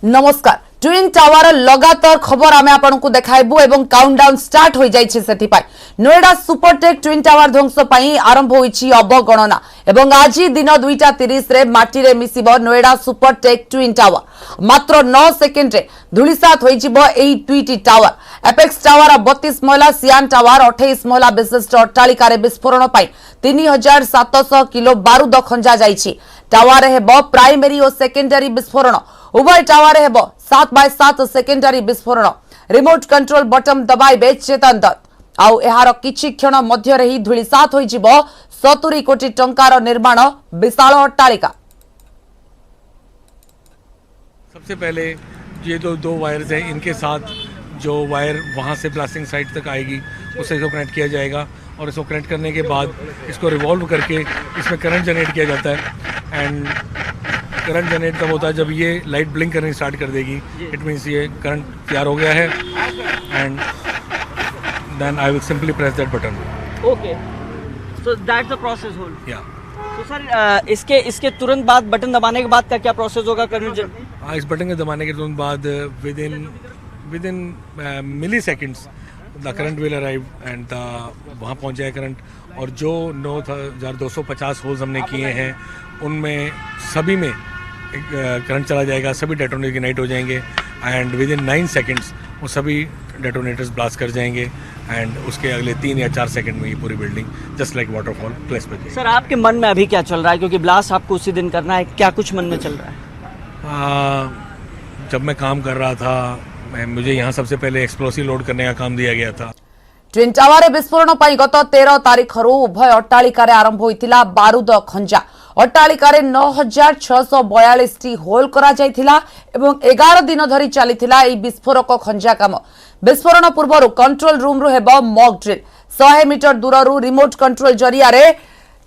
नमस्कार twin tower लगातार खबर आमे आपनकु देखाइबु एवं काउंटडाउन स्टार्ट हो जाइछि सेति पाई नोएडा सुपरटेक ट्विन टावर ध्वंस पाई आरंभ होइछि अवगणना एवं आज दिन 2:30 रे माटी रे मिसिबो नोएडा सुपरटेक ट्विन टावर मात्र 9 सेकेंड रे धुलिसात होइजिबो एई ट्विटी टावर एपेक्स टावर 32 महिला सियान टावर 28 महिला विशिष्ट अट्टालिका रे विस्फोरण पाई 3700 किलो बारूद खंजा जाइछि टावर हेबो प्राइमरी और सेकेंडरी विस्फोरण उभय टावर हेबो 7x7 सेकेंडरी विस्फोरण रिमोट कंट्रोल बटन दबाइबे चेतन दत्त आउ एहार किछि क्षण मध्य रे ही धुलिसात होइजिबो 70 कोटी टंकार निर्माण विशाल अट्टालिका। सबसे पहले ये दो वायर्स हैं, इनके साथ जो वायर वहाँ से ब्लास्टिंग साइट तक आएगी उसे इसको कनेक्ट किया जाएगा और इसको कनेक्ट करने के बाद इसको रिवॉल्व करके इसमें करंट जनरेट किया जाता है। एंड करंट जनरेट तब होता है जब ये लाइट ब्लिंक करनी स्टार्ट कर देगी, इट मीन्स ये करंट तैयार हो गया है and then I will simply press that button. Okay, so that's the process whole. या तो सर इसके तुरंत बाद बटन दबाने के बाद का क्या प्रोसेस होगा करंट? हाँ, इस बटन के दबाने के तुरंत बाद within milliseconds the current will arrive and वहाँ पहुँच जाए करंट। और जो 9250 होल्स हमने किए हैं उनमें सभी में करंट चला जाएगा, सभी डेटोनेटर इग्नाइट हो जाएंगे एंड विद इन 9 सेकेंड्स वो सभी डेटोनेटर्स ब्लास्ट कर जाएंगे एंड उसके अगले 3 या 4 सेकंड में ये पूरी building just like waterfall clash पर जाएगी। सर आपके मन में अभी क्या चल रहा है, क्योंकि ब्लास्ट आपको उसी दिन करना है, क्या कुछ मन में चल रहा है? जब मैं काम कर रहा था मुझे यहाँ सबसे पहले एक्सप्लोसिव लोड करने का काम दिया गया था। ट्विन टावर विस्फोरण पाई गत 13 तारीख उभय अट्टालिका आरंभ होइतिला बारूद खंजा अट्टालिका 9642 टी होल करा जाइथिला एवं 11 दिन धरी चलीथिला एई विस्फोरक खंजा काम। विस्फोरण पूर्व कंट्रोल रूम रु हेबो मॉक ड्रिल 100 मीटर दूररू रिमोट कंट्रोल जरिया रे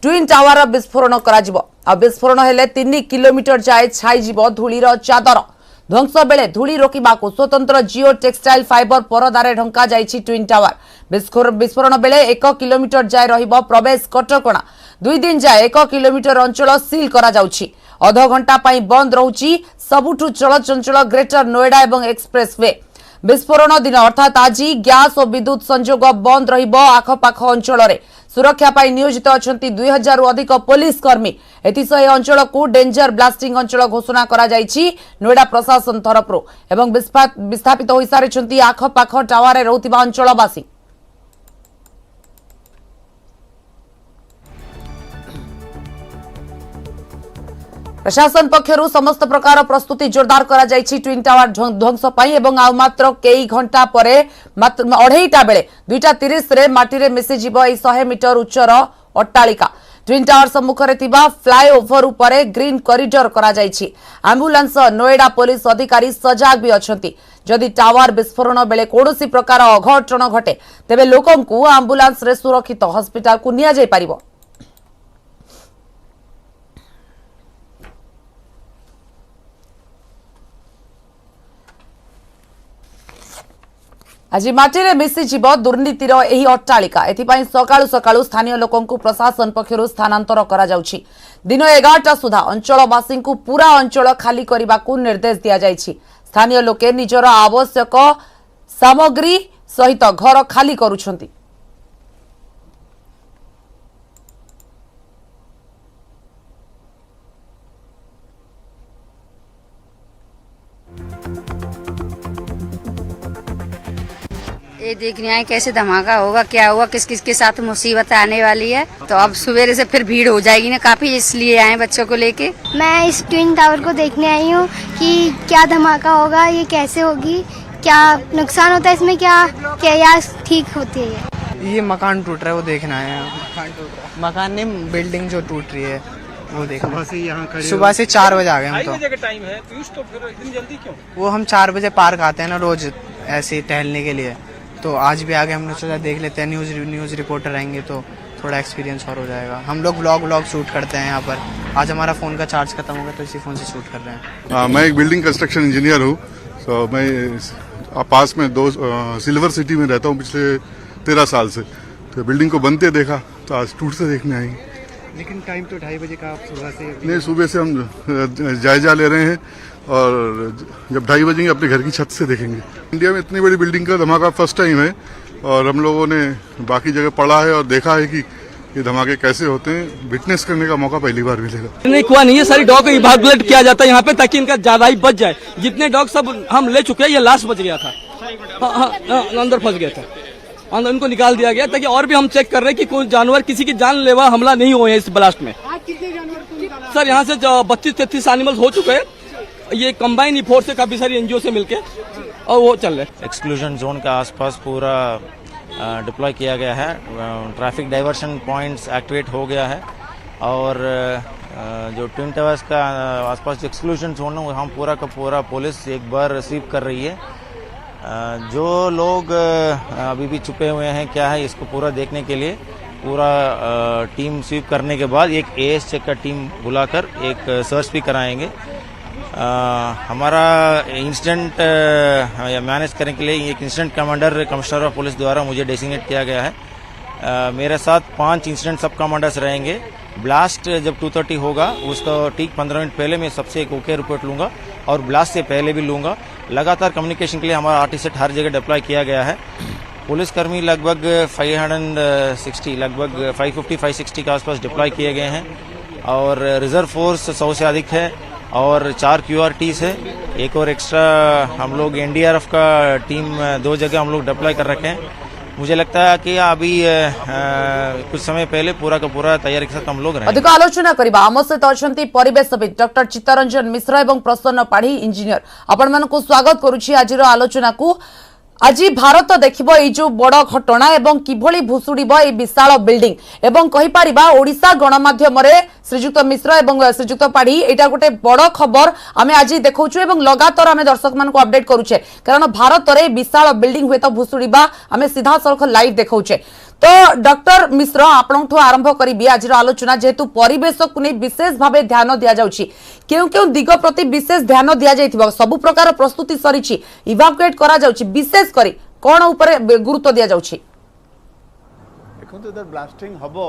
ट्विन टावर विस्फोरण करा जिवो आ विस्फोरण हेले 3 किलोमीटर जाए छाई जिवो धूलीर चादर। ध्वंस बेले धूली रोकबाकू स्वतंत्र जिओ टेक्सटाइल फाइबर परदारे ढंका जाइछि ट्विन टावर। विस्फोरण बेले 1 किलोमीटर जाए रहिबो प्रवेश कटकणा। 2 दिन जाए 1 किलोमीटर अंचल सील करा जाउछि। अध घंटा पाई बंद रहउछि सबुठु चलचंचल ग्रेटर नोएडा एवं एक्सप्रेस वे। विस्फोरण दिन अर्थात आज गैस और विद्युत संजोग बंद रहिबो आखपाख अंचल रे। सुरक्षा पाई नियोजित अछंती 2000 रु अधिक पुलिस कर्मी। एथिसह अंचल को डेंजर ब्लास्टिंग अंचल घोषणा करा जाइछि नोएडा प्रशासन तरफरु एवं विस्थापित होई सारिछंती आखपाख टावर रे रहउतिबा अंचलवासी। प्रशासन पक्षरु समस्त प्रकार प्रस्तुति जोरदार करा जाइछि ट्विन टावर ध्वंस पाई एवं आ मात्र कई घंटा परे मात्र 2:30 बेले 2:30 रे माटी रे मिसि जिवो 100 मीटर उच्चर अट्टालिका। ट्विन टावर सम्मुखरे थिबा फ्लाईओवर उपरे ग्रीन कॉरिडोर करा जाइछि। एम्बुलेंस नोएडा पुलिस अधिकारी सजाग भी अछंती। जदि टावर विस्फोरण बेले कोनोसी प्रकार अघटन घटे तेबे लोकंकु एम्बुलेंस रे सुरक्षित हॉस्पिटल को निया जाय परिबो। आज माटी मिसी जीव दुर्नीतिर एही अट्टालिका। एथिपाई सकाळु सकाळु स्थानीय लोकंकु प्रशासन पक्षरु स्थानांतर करा जाउछि। दिन 11टा सुधा अंचलवासी पूरा अंचल खाली करने निर्देश दिया जाइछि। स्थानीय लोके निजर आवश्यक सामग्री सहित घर खाली करुछंती। ये देखने आए कैसे धमाका होगा, क्या होगा, किस किस के साथ मुसीबत आने वाली है। तो अब सवेरे से फिर भीड़ हो जाएगी ना काफी, इसलिए आए बच्चों को लेके। मैं इस ट्विन टावर को देखने आई हूँ कि क्या धमाका होगा, ये कैसे होगी, क्या नुकसान होता है इसमें, क्या या ठीक होती है। ये मकान टूट रहा है वो देखना है। मकान नहीं, बिल्डिंग जो टूट रही है वो देखना। सुबह से 4 बजे आ गए हम। तो टाइम है तो फिर इतनी जल्दी क्यों? वो हम 4 बजे पार्क आते हैं ना रोज ऐसे टहलने के लिए, तो आज भी आगे हमने सोचा देख लेते हैं, न्यूज़ रिपोर्टर आएंगे तो थोड़ा एक्सपीरियंस और हो जाएगा। हम लोग व्लॉग शूट करते हैं यहाँ पर। आज हमारा फ़ोन का चार्ज खत्म हो गया तो इसी फ़ोन से शूट कर रहे हैं। मैं एक बिल्डिंग कंस्ट्रक्शन इंजीनियर हूँ। तो मैं पास में सिल्वर सिटी में रहता हूँ पिछले 13 साल से। तो बिल्डिंग को बनते देखा तो आज टूटते देखने आई। लेकिन टाइम तो 2:30 बजे का आप सुबह से नहीं, सुबह से हम जायजा ले रहे हैं और जब 2:30 बजेंगे अपने घर की छत से देखेंगे। इंडिया में इतनी बड़ी बिल्डिंग का धमाका फर्स्ट टाइम है और हम लोगों ने बाकी जगह पढ़ा है और देखा है कि ये धमाके कैसे होते हैं। विटनेस करने का मौका पहली बार मिलेगा। नहीं हुआ नहीं है, सारी डॉग को इवैक्यूएट किया जाता है यहाँ पे ताकि इनका ज्यादा ही बच जाए। जितने डॉग सब हम ले चुके हैं, ये लास्ट बच गया था। हाँ, अंदर फंस गया था, अंदर इनको निकाल दिया गया ताकि और भी हम चेक कर रहे हैं कि कोई जानवर किसी की जानलेवा हमला नहीं हुए हैं इस ब्लास्ट में। सर यहाँ से 32-33 एनिमल्स हो चुके हैं। ये कंबाइन फोर्स है काफी सारी एनजीओ से मिलके और वो चल रहे हैं। एक्सक्लूजन जोन के आसपास पूरा डिप्लॉय किया गया है। ट्रैफिक डाइवर्शन पॉइंट्स एक्टिवेट हो गया है और जो ट्विन टावर्स का आसपास जो एक्सक्लूजन जोन है हम पूरा का पूरा पुलिस एक बार रिसीव कर रही है। जो लोग अभी भी छुपे हुए हैं क्या है इसको पूरा देखने के लिए पूरा टीम स्वीप करने के बाद एक एएस चेक का टीम बुलाकर एक सर्च भी कराएंगे। हमारा इंसिडेंट मैनेज करने के लिए एक incident commander commissioner of police द्वारा मुझे डेसिग्नेट किया गया है। मेरे साथ 5 इंसिडेंट सब कमांडर्स रहेंगे। ब्लास्ट जब 2:30 होगा उसका ठीक 15 मिनट पहले मैं सबसे एक ओके रिपोर्ट लूँगा और ब्लास्ट से पहले भी लूँगा। लगातार कम्युनिकेशन के लिए हमारा आर्टिस्ट हर जगह डिप्लॉय किया गया है। पुलिसकर्मी लगभग 560 लगभग 550-560 के आसपास डिप्लॉय किए गए हैं और रिजर्व फोर्स 100 से अधिक है और 4 QRTs है। एक और एक्स्ट्रा हम लोग NDRF का टीम 2 जगह हम लोग डिप्लॉय कर रखे हैं। मुझे लगता है कि अभी कुछ समय पहले पूरा का पूरा तैयारी के साथ हम लोग अधिक आलोचना करबा आम सहित अछंती परिवेशविद डॉक्टर चित्तरंजन मिश्र एवं प्रसन्न पाढ़ी इंजीनियर आपण मानकु स्वागत करूछि आजिर आलोचना को। आज भारत देखिबो ए जो बड़ घटना एवं किभली भुसुड़िबो ए विशाल बिल्डिंग एवं कहि परिबा ओडिशा गणमाध्यम रे श्रीजुक्त मिश्र एवं श्रीजुक्त पाढ़ी एटा गोटे बड़ खबर आमे आज देखौछु एवं लगातार आमे दर्शक मान को अपडेट करूछे कारण भारत रे विशाल बिल्डिंग हुए तो भुसुड़िबा आमे सीधा सड़क लाइव देखौछे। तो डॉक्टर मिश्र आपणठु आरंभ करी आज आलोचना जेहेतु परिवेश को नहीं विशेष भाव ध्यान दि जाउछि केउ केउ दिग प्रति विशेष ध्यान दि जाइथिबो सब प्रकार प्रस्तुति सरीछि इवाकुएट करा जाउछि विशेष करी कोन ऊपर गुरुत्व दि जाउछि। देखो तो ब्लास्टिंग हबो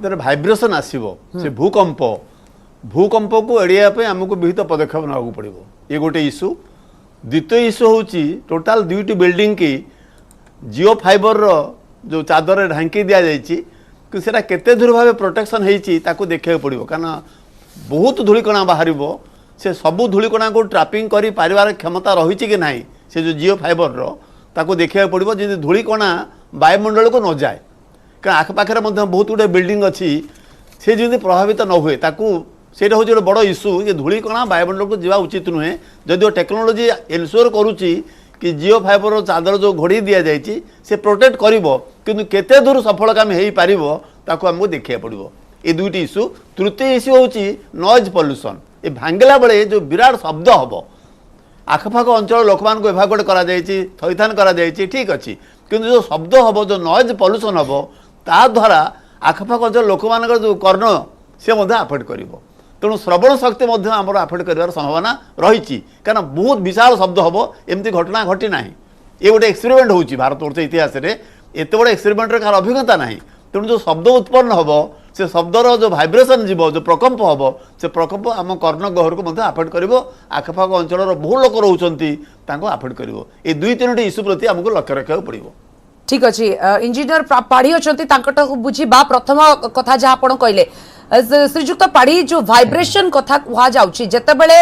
दर वाइब्रेशन आसीबो से भूकंप को एड़िया पे हमको विहित पदक्षेप नागु पड़िबो ये गोटे इश्यू। द्वितीय इश्यू होउछि टोटल 2टी बिल्डिंग की जियो फाइबर रो जो चादर ढांकी दि जाइए कि सेटा केते दूर भाव प्रोटेक्शन होती देखा पड़ो कारण बहुत धूलिकणा बाहर से सबू धूलिकणा को ट्रापिंग कर पारिबार क्षमता रही कि ना से जो जियो फाइबर रो देखा पड़ो जी धूलिकणा वायुमंडल को न जाए कारण आखपाखे बहुत गुटे बिल्डिंग अच्छी से जमी प्रभावित न हुए सेटा हूँ गोटे बड़ इश्यू कि धूलिकणा वायुमंडल को जावा उचित नुहे जदिव टेक्नोलोजी एनश्योर करुच्ची कि जियो फाइबर चादर जो घोड़ी दि जाइए से प्रोटेक्ट करिवो किंतु केते दूर सफल काम हो पारिबो ताको हमको देखिया पड़िबो ये 2टी इश्यू। तृतीय इश्यू होची नॉइज पॉल्यूशन ये भांगला बेले जो विराट शब्द हम आखपाख अंचल लोक मान को एभाकुएट करा जाइए थैथान करा जाइए ठीक अच्छी किंतु जो शब्द हम जो नॉइज पॉल्यूशन हम ता द्वारा आखपाख अंचल लोक मान जो कर्ण से आफेक्ट करिवो तेणु श्रवण शक्ति आमर आफेक्ट कर संभावना रही कारण बहुत विशाल शब्द हम एमती घटना घटी ना ये गोटे एक्सपेरिमेंट हो भारत वर्ष इतिहास में एत बड़ एक्सपेरिमेंट कार अभिज्ञता ना तेणु जो शब्द उत्पन्न हम से शब्दर जो भाइब्रेशन जीव जो प्रकम्प हम से प्रकम्प आम कर्ण गहर को आफेक्ट कर आखपाख अंचल बहु लोक रोचे आफेक्ट कर ये 2-3टी इश्यू प्रति आमको लक्ष्य रखा पड़ो। ठीक अच्छे इंजीनियर पाढ़ी अच्छा बुझा प्रथम कथा जहाँ आप कहले श्रीजुक्त पाढ़ी जो वाइब्रेशन कथा कहुच्छी जितेबले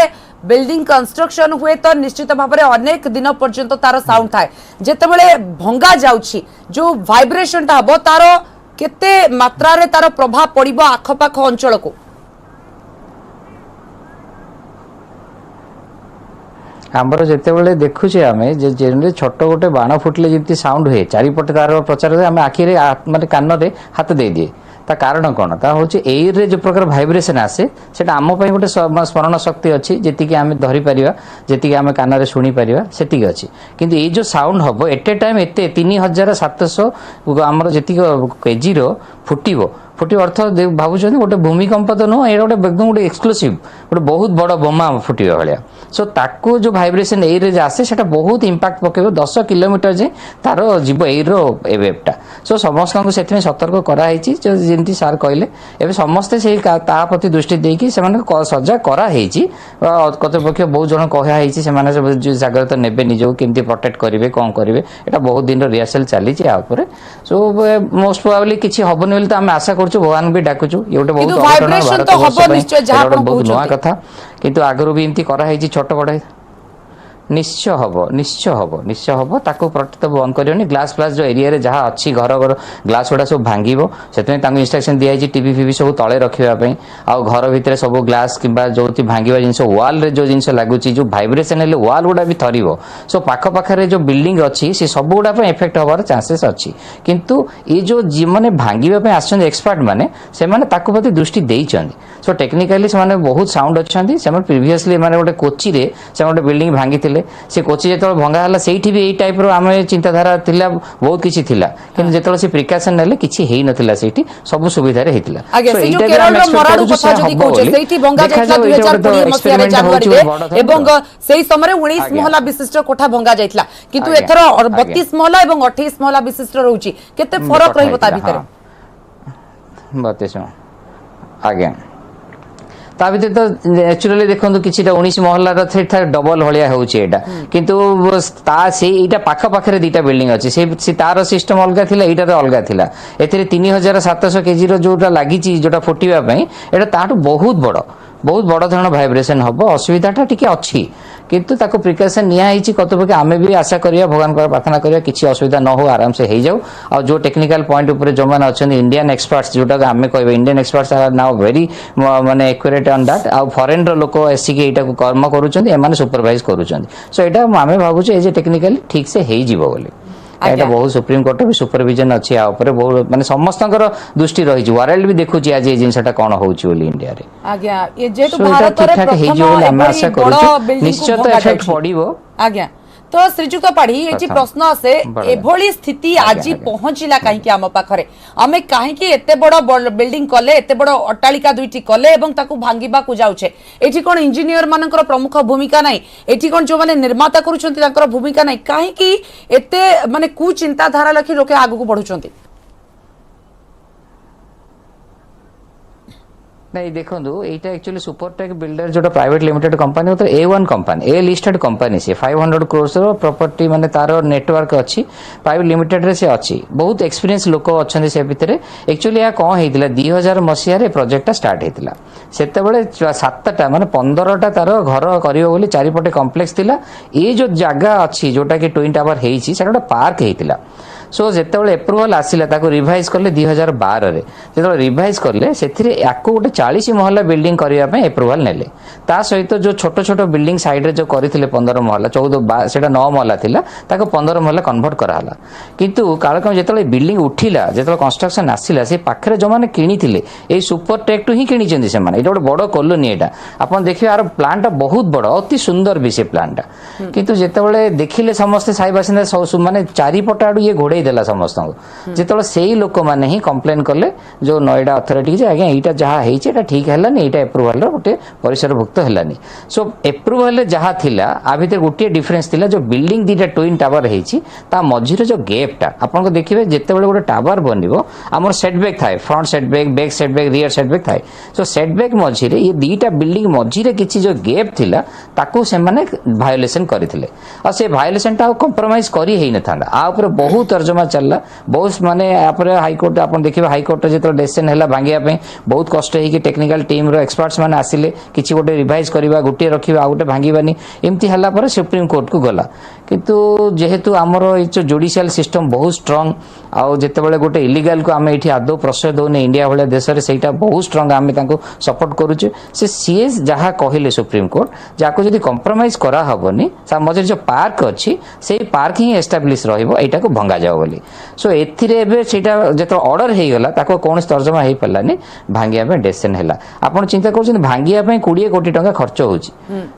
बिल्डिंग कंस्ट्रक्शन हुए तो निश्चित भाव में अनेक दिन पर्यंत तार साउंड थाए जितेबले भंगा जाउछि जो वाइब्रेशन हम तार केते मात्रा रे तार प्रभाव पड़िबो आखपाख अंचल को। आमर जिते देखुचे आम छोट गोटे बाण फुटले जमी साउंड हुए चारिपटे तार प्रचार आम आखिरे माने कान रे हाथ दे दिए ता कारण कौन ता हूँ एयर रे जो प्रकार वाइब्रेशन आसे सेटा आम पई गोटे स्मरण शक्ति अच्छी जी आम धरी पारिबा जी आम कान रे शुणी पारिबा सेतिक अच्छी किंतु ये जो साउंड हम एट ए टाइम एत 3700 आमर जी केजी रो फुटिबो फुटिबो अर्थ भावुଛନ୍ତି गोटे भूमिकंप तो नुह ये गोटे एकदम गोटे एक्सक्लूसिव गोटे बहुत बड़ बोमा फुटिबा भाया सो ताकू जो भाइब्रेशन एयर आसे सेटा बहुत इंपैक्ट पकेबो 10 किलोमीटर जे तार जीव एयर वेवटा सो समस्त को सेथिमे सतर्क करा हैछि जेंति सार कहले एबे समस्ते से ता प्रति दृष्टि देकी से माने सजा करा हैछि कर्तृपक्ष बहुत जन कहा हैछि से माने जागृत नेबे निजो केमति प्रोटेक्ट करिवे कोन करिवे एटा बहुत दिन रिहर्सल चली छै आ ऊपर सो मोस्ट प्रोबेबली किछि हबन बोली त हम आशा करछु भगवान भी डाकुछु ये गोटे बहुत वाइब्रेशन तो हबो निश्चय जहा आपण बहुत नया कथा किंतु आगरो भी एमती करा हैछि छोट बड़ निश्चय हम ताको प्रोटेक्ट बंद करियोनी ग्लास फ्लास जो एरिया रे जहाँ अच्छी घर घर ग्लास गुड़ा सब भांगिबो सेतमे तांको इंस्ट्रक्शन दिया है टीवी फीवी सब तले रखिबा पई आ घर भितर सब ग्लास किबा जोति भांगिबा जिंस वॉल रे जो जिंस लागुची जो वाइब्रेशन हेले वॉल गुड़ा भी थरिबो सो पाख पाखरे जो बिल्डिंग अछि से सब गुड़ा पे इफेक्ट होबार चांसेस अछि किंतु ये जो माने भांगिबा पे आछन एक्सपर्ट माने से माने ताको प्रति दृष्टि देइछन सो टेक्निकली से माने बहुत साउंड अछंती से माने प्रीवियसली माने गोटे कोची रे से गोटे बिल्डिंग भांगी से कोची जो भंगा है से भी यही टाइप आम चिंताधारा थिला बहुत किसी थिला किंतु जेतल से प्रिकॉशन नेले किछि हेई नथिला सेठी सब सुविधा रे हेतिला आगे से जो केरल रो मराडू कथा जदी कहछे सेठी भंगा जायतला 2020 मसिया रे जनवरी रे एवं सेही समय 19 महला विशिष्ट कोठा भंगा जायतला किंतु एथरो 32 महला एवं 28 महला विशिष्ट रहउची केते फरक रहइबो ता भितर 32 आगे ता भीतर तो नेचुरली देखो कि 19 महलार डबल भाया होटा किंतु से यहाँ पाख पाखे दुटा बिल्डिंग अच्छी से तार सिस्टम अलग थी यहाँ अलग थी ए 3700 केजी जोटा लगी जोटा फुटापी यहाँ ताठू बहुत बड़ धरण भाइब्रेशन हम असुविधाटा टी अच्छी किंतु ताको प्रिकॉशन निया कर्तव्य आम भी आशा करिया भगवान को प्रार्थना करिया किसी असुविधा न हो आराम से हो जाऊ और जो टेक्निकल पॉइंट ऊपर जो मैंने अच्छा इंडियन एक्सपर्ट्स जोटा आम कह Indian experts are now very माने एक्यूरेट ऑन दैट आ फॉरेन रो लोक आसिक यहाँ कर्म करुँच सुपरवाइज करुँच सो यहाँ आम भावुँ ये टेक्निकली ठीक से हो जिवो बोली एटा बहुत सुप्रीम कोर्ट भी सुपरविजन अच्छी आ ऊपर बहुत माने समस्तकर दृष्टि रही वर्ल्ड भी देखुची आज ये जिनसटा कोन होउची बोली इंडिया रे आज्ञा ये जेतु भारत रे प्रथम आशा करू निश्चय तो इफेक्ट पड़िबो आज्ञा तो श्रीजुक्त पाढ़ी ये प्रश्न आसे एभली स्थिति आज पहुंचला कहीं आम पाखरे आमे कहीं एते बड़ बिल्डिंग कले एते बड़ अट्टालिका दुईटी कले एवं ताकू भांगिबा को जाउछे एठी कोन इंजीनियर मानकर प्रमुख भूमिका नाही एठी कोन जो माने निर्माता करूछंती ताकर भूमिका नाही कहीं एते माने कु चिंता धारा लखी लोके आगु को बढ़ुछंती नहीं देखो यहाँ एक्चुअली सुपरटेक बिल्डर जो प्राइवेट लिमिटेड कंपनी तो A1 कंपनी ए लिस्टेड कंपनी से 500 करोड़ प्रॉपर्टी माने तार नेटवर्क अच्छी प्राइवेट लिमिटेड रे से अच्छी बहुत एक्सपीरियंस लोक अच्छे से भितर एक्चुअली या कौन होता 2000 मसीह प्रोजेक्टा स्टार्ट होता सेतेबेले 7टा माने 15टा तार घर करियो बोली चारिपटे कॉम्प्लेक्स थिला ये जो जगह अच्छी जोटा कि ट्विन टावर हेइछि सेटा गोटे पार्क होता सो जितेबाला एप्रुवाल आसिला ताको रिवाइज कले 2012 रे जो रिवाइज कले से गोटे 40 महला बिल्डिंग करने एप्रुवाल नेले ता सहित जो छोट छोट बिल्डिंग साइड रे जो करथिले 15 महला 14 सेटा 9 महला थिला ताको 15 महला कन्वर्ट कराला किंतु कालक्रम जितेबाला बिल्डिंग उठिला जितेबाला कंस्ट्रक्शन आसिला से पाखरे जो माने किनिथिले ए सुपरटेक टू ही किनिचंदी से माने एटा गोटे बड़ कॉलोनी एटा आपण देखिबे आर प्लांट बहुत बड़ अति सुंदर भी से प्लांट किंतु जितेबाला देखिले समस्त साई बासिंदा माने चारिपट आडू ये घोड़े देला समस्त जितेबाला सेही लोक माने ही कंप्लेन कले जो नोएडा अथॉरिटी जे आज्ञा एटा जहा हेइचे एटा ठीक हेलानी एटा एप्रुवाल रो गोटे परिसरभुक्त हेलानी सो एप्रुवाल जहा थिला आ भितर गोटे डिफरेंस थिला जो बिल्डिंग दीटा ट्विन टावर हेइची ता मझिरे जो गैपटा आपन को देखिबे जेतेबेले गोटे टावर बनिबो हमर सेटबैक थाए front setback back setback rear setback थाए सो सेटबैक मझिरे ये दीटा बिल्डिंग मझिरे किछि जो गैप थिला ताकू से माने वायोलेशन करथिले आ से वायोलेशन ता कंप्रोमाइज करी हेइ न थांदा आ ऊपर बहुत तर्जमा चलला बहुत माने आपरे हाई कोर्ट आपन देखिबे हाई कोर्ट जेतो डिसीजन हैला भांगिया पे बहुत कष्ट है कि टेक्निकल टीम रो एक्सपर्ट्स माने आसिले किछि गोटे रिवाइज करबा गोटे रखिबा आ गोटे भांगिबानी एम्ति हल्ला पर सुप्रीम कोर्ट को गला किंतु जेहेतु आमर जो जुडिशियल सिस्टम बहुत स्ट्रांग आउ जेतेबेले गोटे इलीगल को आमे एठी आदो प्रश्रय दोने इंडिया भले देश रे सेटा बहुत स्ट्रांग आमे तांको सपोर्ट करूचे से सीएस जहा कहिले सुप्रीम कोर्ट जाको जदी कंप्रोमाइज करा हबनी सा मझे जो पार्क अछि सेही पार्क ही एस्टैब्लिश रहइबो एटा को भंगा जाओ बोली सो एथिरे सेटा जत ऑर्डर हे गला ताको कोन तर्जमा हे पल्लानी भांगिया पे डिसीजन हैला आपण चिंता करछन भांगिया पे 20 कोटी टका खर्च होची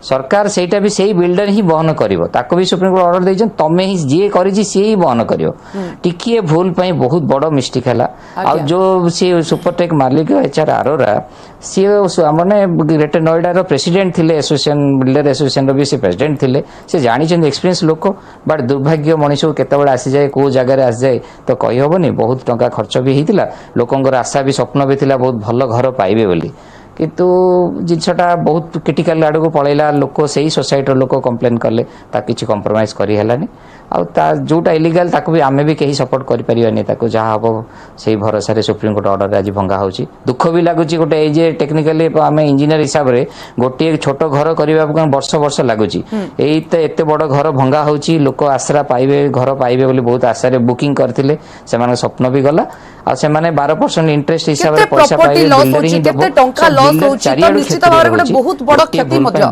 सरकार सेटा भी सेही बिल्डर ही बहन करिवो ताको भी सुप्रीम कोर्ट ऑर्डर दैछन तमे ही जे करिछि से ही बहन करियो टिकिए भूल पई बहुत बड़ मिस्टेक हैला आ जो से सुपरटेक मालिक एचआर अरोरा सी माने ग्रेटर नोएडा रो प्रेसिडेंट थिले एसोसिएशन बिल्डर एसोसिएशन रो भी से प्रेसिडेंट थिले से जानि छन एक्सपीरियंस लोक बट दुर्भाग्य मनीष को केतेबेला आसी जाए को जगह आसी जाए तो कहि होबनी बहुत टंका खर्च भी हितिला लोकंकर आशा भी स्वप्न भी थिला बहुत भल घर पाइबे बोली किंतु जिनसटा बहुत क्रिटिकल आड़ को पलैला लोक से ही सोसाइटी लोक कंप्लेन कले ता किछि कंप्रोमाइज करी हलानी आ जोटा इलीगल ताको भी आमे भी कहीं सपोर्ट करि परिबानी ताको जहा हबो सेही भरोसा रे सुप्रीम कोर्ट ऑर्डर आज भंगा होची दुख भी लागुची गोटे ए जे टेक्निकली आमे इंजीनियर हिसाब रे गोटे छोट घर करबा वर्ष वर्ष लागुची एई त एते बड़ घर भंगा होची लोक आसरा पाइबे घर पाइबे बोली बहुत आशा रे बुकिंग करथिले से माने स्वप्न भी गला आ से माने 12% इंटरेस्ट हिसाब रे पैसा पाइबे बिल्डर ही केते टंका लॉस होची त निश्चित भाव रे गोटे बहुत बड़ क्षति मध्य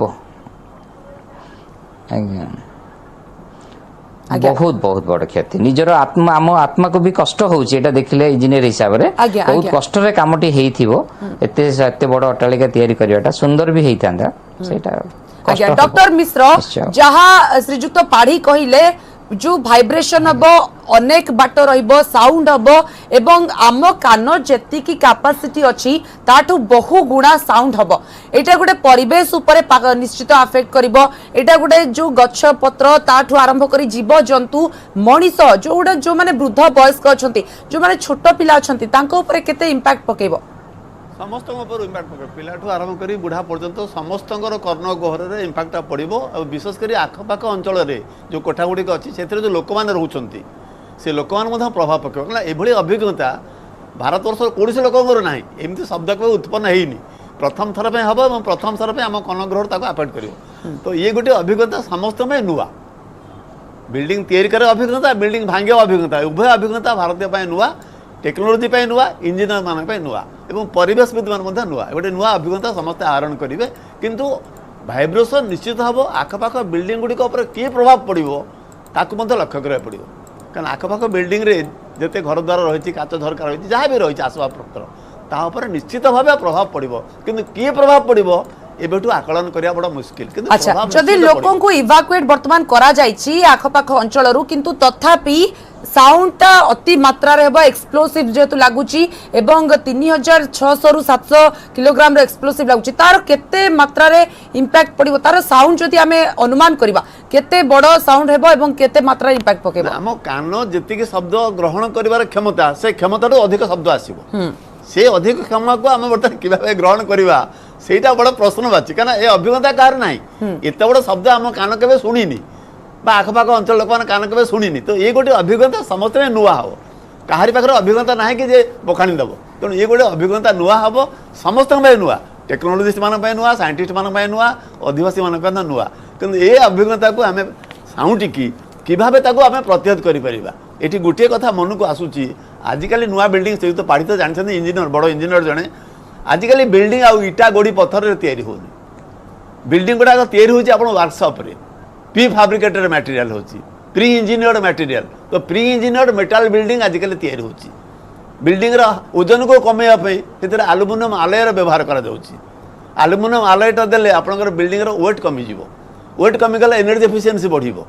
बहुत बहुत बड़ क्षति निजर आत्मा आम आत्मा को भी कष्ट होउची एटा देखिले इंजीनियर हिसाब रे बहुत कष्ट रे कामटी हेइथिबो एते एते बड़ अट्टालिका तयारी करियाटा सुंदर भी हेइतांदा सेटा आज्ञा डॉक्टर मिश्र जहाँ श्रीजुक्त पाढ़ी कहिले जो वाइब्रेशन हम अनेक बाट रहिबो साउंड हम एवं आम कान जेति की कैपेसिटी अछि ताठू बहु गुणा साउंड हम एटा गोटे परिवेश ऊपर निश्चित अफेक्ट करिवो एटा गोटे जो गछ पत्र ताठू आरंभ करी जीव जंतु मनीष जो माने वृद्ध वयस्क अछंती जो माने छोट पिला अछंती तांको ऊपर केते इंपैक्ट पकेबो समस्त इम्पैक्ट पड़े पिलाठू आरंभ कर बुढ़ा पर्यंत समस्त कर्ण गहर इम्पैक्ट पड़ो विशेषकर आखपाख अंचल जो कोठागुड़िक अच्छी से जो लोक मैंने रोचे से लोक मैंने प्रभाव पकड़ ये अभिज्ञता भारत वर्ष कौन लोक ना एमती शब्द केवल उत्पन्न होनी प्रथम थर पर हम और प्रथम थर पर आम कर्णग्रह अफेक्ट कर तो ये गोटे अभिज्ञता समस्त नुआ बिल्डिंग तैयारी करे अभिज्ञता बिल्डिंग भांगे अभिज्ञता उभय अभिज्ञता भारतीय नुआ टेक्नोलोजी पे नुआ इंजीनियर मान नुआ एवं परिवेशविद मान नुआ गोटे नुआ अभिज्ञता समस्त आहरण करेंगे किंतु भाइब्रेशन निश्चित हम आखपाख बिल्डिंग गुड़िक किए प्रभाव पड़ो ताकू लक्ष्य करा पड़ो कारण आखपाख बिल्डिंग रे जिते घर द्वार रही काच झरका रही जहाँ भी रही आसबाबपत्र तापर निश्चित भाव प्रभाव पड़ो किंतु किए प्रभाव पड़ो एबेठू आकलन करिया बड़ा मुश्किल किंतु अच्छा जदि लोकों को इवाकुएट वर्तमान करा जायछि आखपाख अंचलरू किंतु तथापि साउंडटा अति मात्रा रे हेबा एक्सप्लोसिव जेतु लागुची एवं 3600 रु 700 किलोग्राम रे एक्सप्लोसिव लागुची तार केते मात्रा रे इंपैक्ट पड़िबो तार साउंड जदि हमें अनुमान करबा केते बडो साउंड हेबो एवं केते मात्रा इंपैक्ट पकेबो हम कान जेतिके शब्द ग्रहण करिवार क्षमता से क्षमताटू अधिक शब्द आसीबो से अधिक क्षमा को आम बर्तमान कि ग्रहण करवा सेटा बड़ प्रश्नवाची कारण ए अभिज्ञता कार ना एत बड़ शब्द आम कान के शुणिनी आखपाख अंचल लोक कान के शुणिनी तो ये गोटे अभिज्ञता समस्त नुआ हम कहारी पाखे अभिज्ञता ना कि बखाणी दब तेणु ये गोटे अभिज्ञता नुआ हम समस्त नुआ टेक्नोलोजिस्ट मान नुआ साइंटिस्ट मान नुआ आदिवासी मान नुआ कि ये अभिज्ञता को आम साउंटिकी कि आम प्रतिहत कर गोटे कथा मन को आसूची आजिकल नुआ बिल्डिंग से तो पाढ़ी तो जानते इंजीनियर बड़ इंजीनियर जड़े आजिकल बिल्डिंग आउ इटा गोड़ी पत्थर तैयारी होनी बिल्डिंग गुड़ाक तैयारी होची आपण वर्कशॉप रे प्री फैब्रिकेटेड मटेरियल होची प्री इंजीनियर्ड मटेरियल तो प्री इंजीनियर्ड मेटल बिल्डिंग आजिकल तैयारी होची बिल्डिंग रा ओजन को कमेया पे सेतिर एल्युमिनियम आलयर व्यवहार करा जाउची एल्युमिनियम आलयटा देले आपनकर बिल्डिंग रा वेट कमी जिवो वेट कमी गले एनर्जी एफिशिएंसी बढ़िबो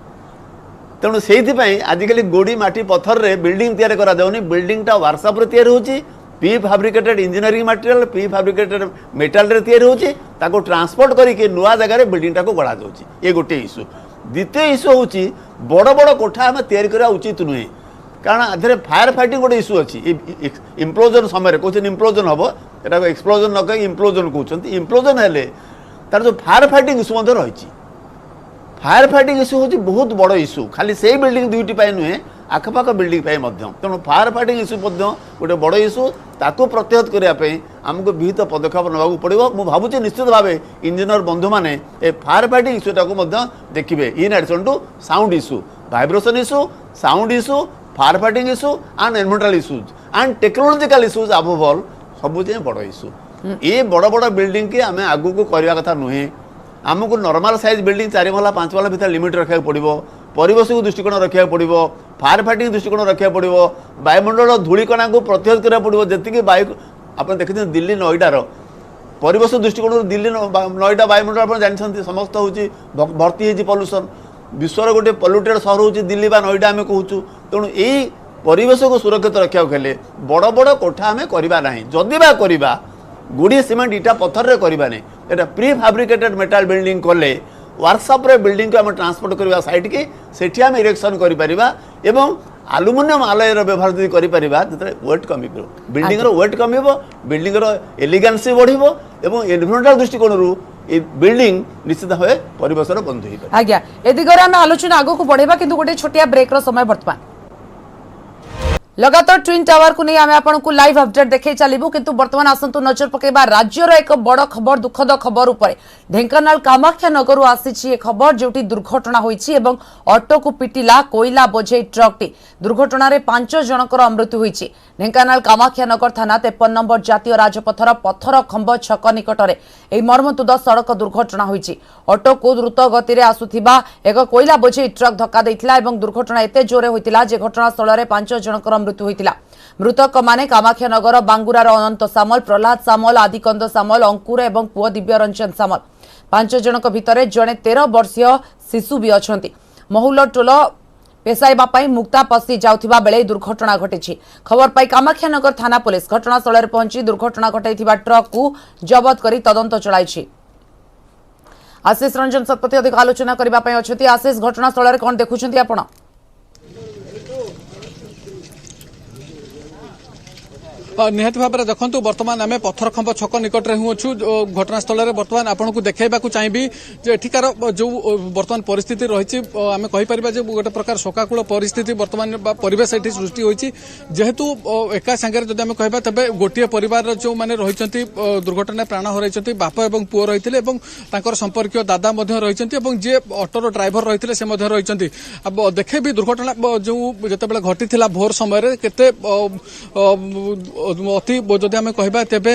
तेणु से आजिकल गोड़ी माटी पत्थर रे बिल्डिंग तैयारी करा जाउनी बिल्डिंगटा वर्कशॉप रे तैयारी होची pre fabricated engineering material pre fabricated metal रे तैयारी होची ताको ट्रांसपोर्ट करके नुआ जगह बिल्डिंगटा को गड़ा जाउची ये गोटे इश्यू द्वितीय इश्यू होची बड़ बड़ कोठा आम तैयारी करा उचित नुहे कारण आधे फायर फाइटिंग गोटे इश्यू अच्छी इम्प्लोजन समय कौन इम्प्लोजन हम एटा एक्सप्लोजन न कह इम्प्लोजन कहते इम्प्लोजन हेले तार जो फायर फाइटिंग इश्यू रही फायर फाइटिंग इश्यू हूँ बहुत बड़ इश्यू खाली से बिल्डिंग दुईटी नुहे आखपाख बिल्डिंग तेणु फायर फाइटिंग इश्यू गोटे बड़ इश्यू ताकू प्रतिहत करने आमको विहित पदक्षेप नाकू पड़ो मुझे भावुँ निश्चित भाव इंजीनियर बंधु मैंने फायर फाइटिंग इश्यूटा को देखिए in addition to sound issue vibration issue sound issue fire fighting issue and environmental issues and technological issues above all सब बड़ इश्यू ये बड़ बड़ बिल्डिंग के आम आगू को करवा कथा नुहे आमको नॉर्मल साइज बिल्डिंग 4 महला 5 महला भीतर लिमिट रखा पड़ो परिवेश को दृष्टिकोण रखा पड़ो फायर फाइटिंग दृष्टिकोण रखा पड़ो वायुमंडल धूलिकणा को प्रतिहत करा पड़ो जी वायु आप देखते दिल्ली नोएडार परिवेश दृष्टिकोण दिल्ली नोएडा वायुमंडल आप जानते समस्त हूँ भर्ती हो पल्यूसन विश्वर गोटे पल्यूटेड सहर हूँ दिल्ली बा नोएडा आम कहूँ तेणु यही परिवेश को सुरक्षित रखा हेले बड़ बड़ कोठा आम करवा ना जदि बा करवा गुड़ी सीमेंट इटा पत्थर रे करवा नहीं एटा प्री फैब्रिकेटेड मेटाल बिल्डिंग कले वर्कशॉप रे बिल्डिंग को आम ट्रांसपोर्ट करवा साइट की सेठी आम इरेक्शन कर परिबा एवं आलुमिनियम आलय व्यवहार जब करें जो वेट कम बिल्डिंग वेट कम बिल्डिंग एलिगेंसी बढ़ो एवं एनवायरमेंटल दृष्टिकोण बिल्डिंग निश्चित भाव परिवेश बंधु हो आज्ञा ए दिगरे आम आलोचना आगक बढ़ेबा किंतु गोटे छोटिया ब्रेक रो समय वर्तमान लगातार ट्विन टावर को नहीं आम आपको लाइव अपडेट देखे चलू किंतु वर्तमान आसतु नजर पकेबा राज्यर एक बड़ खबर दुखद खबर उपर ढेंकानाल कामाख्या नगर आसी खबर जोटी दुर्घटना होईची एवं ऑटो को पिटिला कोयला बोझे ट्रकटी दुर्घटना रे 5 जनकर मृत्यु होईची ढेंकानाल कामाख्या नगर थाना 53 नंबर जातीय राजपथर पत्थर खंब छक निकटरे एई मर्मन्तुद सड़क दुर्घटना होईची ऑटो को द्रुत गति रे आसुथिबा एक कोयला बोझे ट्रक धक्का देइथिला एवं दुर्घटना एते जोरे होइतिला जे घटनास्थल रे 5 जनकर मृत्यु होइतिला मृतक माने कामाख्या नगर बांगुरार अनंत सामल प्रहलाद सामल आदिकंद सामल अंकुर एवं पुओ दिव्य रंजन सामल 5 जनक भितरे जणे 13 वर्षीय शिशु भी अछंती महुल टोल पेशाइबा पई मुक्ता पसी जाउथिबा बेले दुर्घटना घटिछि खबर पाई कामाख्या नगर थाना पुलिस घटनास्थल रे पहुंची दुर्घटना घटाइथिबा ट्रक को जबत करी तदंत चलाइछि आशीष रंजन सतपति अधिक आलोचना करबा पई अछंती आशीष घटनास्थल रे कोन देखुछंती आपण निहत भाव में देखो बर्तमान आम पत्थर खंब छक निकट में हूँ घटनास्थल में बर्तमान आपन को देखा चाहिए जो एठिकार जो बर्तमान परिस्थिति रही आम कहीपर गोटे प्रकार शोकाकूल परिस्थिति बर्तमान परिवेश ये सृष्टि होती जेहेतु एका सांगे जब आम कह तेज गोटे परिवार जो मैंने रही दुर्घटना प्राण हर बाप और पुओ रही संपर्क दादा रही जी ऑटोर ड्राइवर रही से रही देखे भी दुर्घटना जो जिते घटी भोर समय केते अति जदि आम कह तेज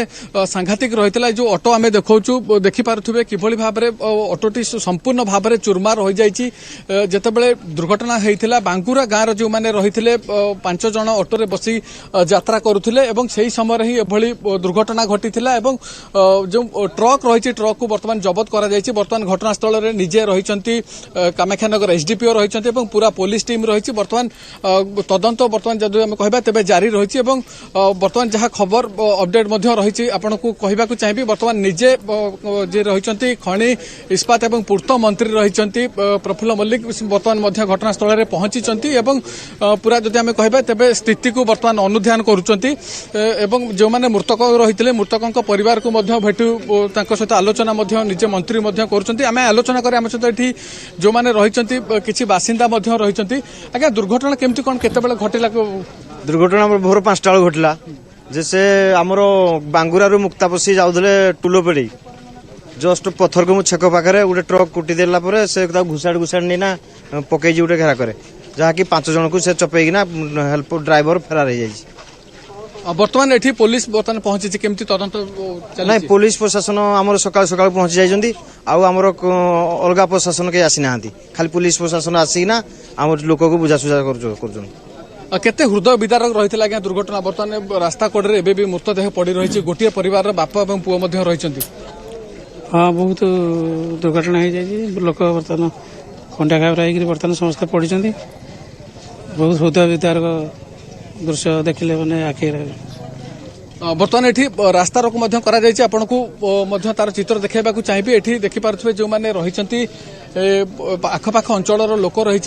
सांघातिक रही है जो ऑटो आम देखा देखिपे किभली भाव में ऑटोटी संपूर्ण भाव में चूरमार हो जाती जितेबाला दुर्घटना होता बांगुरा गाँव जो मैंने रही 5 जन ऑटो बसी यात्रा करुले से समय ही एभली दुर्घटना घटी जो ट्रक रही ट्रक को बर्तमान जबत कर घटनास्थल में निजे रही कामाख्यानगर एसडीपीओ रही पूरा पुलिस टीम रही बर्तमान तदंत बर्तमान जब आम कह तेज जारी रही बर्तमान जहाँ खबर अपडेट रही आपन को कहवाक चाहिए बर्तमान निजे जे रही खनि इस्पात एवं पूर्त मंत्री रही प्रफुल्ल मल्लिक बर्तमान घटनास्थल में पहुंची पूरा जब आम कह तेज स्थिति को बर्तमान अनुध्यान करुँच जो मैंने मृतक रही मृतकों परिवार को भेटू सहित आलोचना निजे मंत्री करें आलोचना करें आम सहित ये जो मैंने रही किसी बासिंदा रही आज्ञा दुर्घटना केमती कौन केतबेले घटिला दुर्घटना भोर 5टा बेल घटला जैसे आमर बांगुरारू मुक्तापसी जाऊे टुलोपेड़ी जस्ट पत्थर को छेक पाखे गोटे ट्रक कुटी देला से घुसाड़ घुसाड़ नहीं पकई गोटे घेरा करे जहाँकि 5 जन को से चपेकिना हेल्प ड्राइवर फेरार हो जाए बर्तमान ये पुलिस बर्तमान पहुंची केमती तदंत ना पुलिस प्रशासन आम सकाल सकाल पहुंची जाइए आमर अलग प्रशासन कहीं आसी ना खाली पुलिस प्रशासन आसिना आम लोक को बुझासुझा कर केते हृदय विदारक रही है दुर्घटना बर्तमान रास्ता कड़े एवं भी मृतदेह पड़ रही गोटे परिवार बापा और पुओ रही हाँ बहुत दुर्घटना हो जाए लोक बर्तमान खंडा खाबर बर्तमान समस्ते पड़ी बहुत हृदय विदारक दृश्य देखिले मैंने आखिर बर्तमान ये रास्ता रोक आपन को तार चित्र देखा चाहिए ये देखिपे जो मैंने रही आखपाख अंचल लोक रही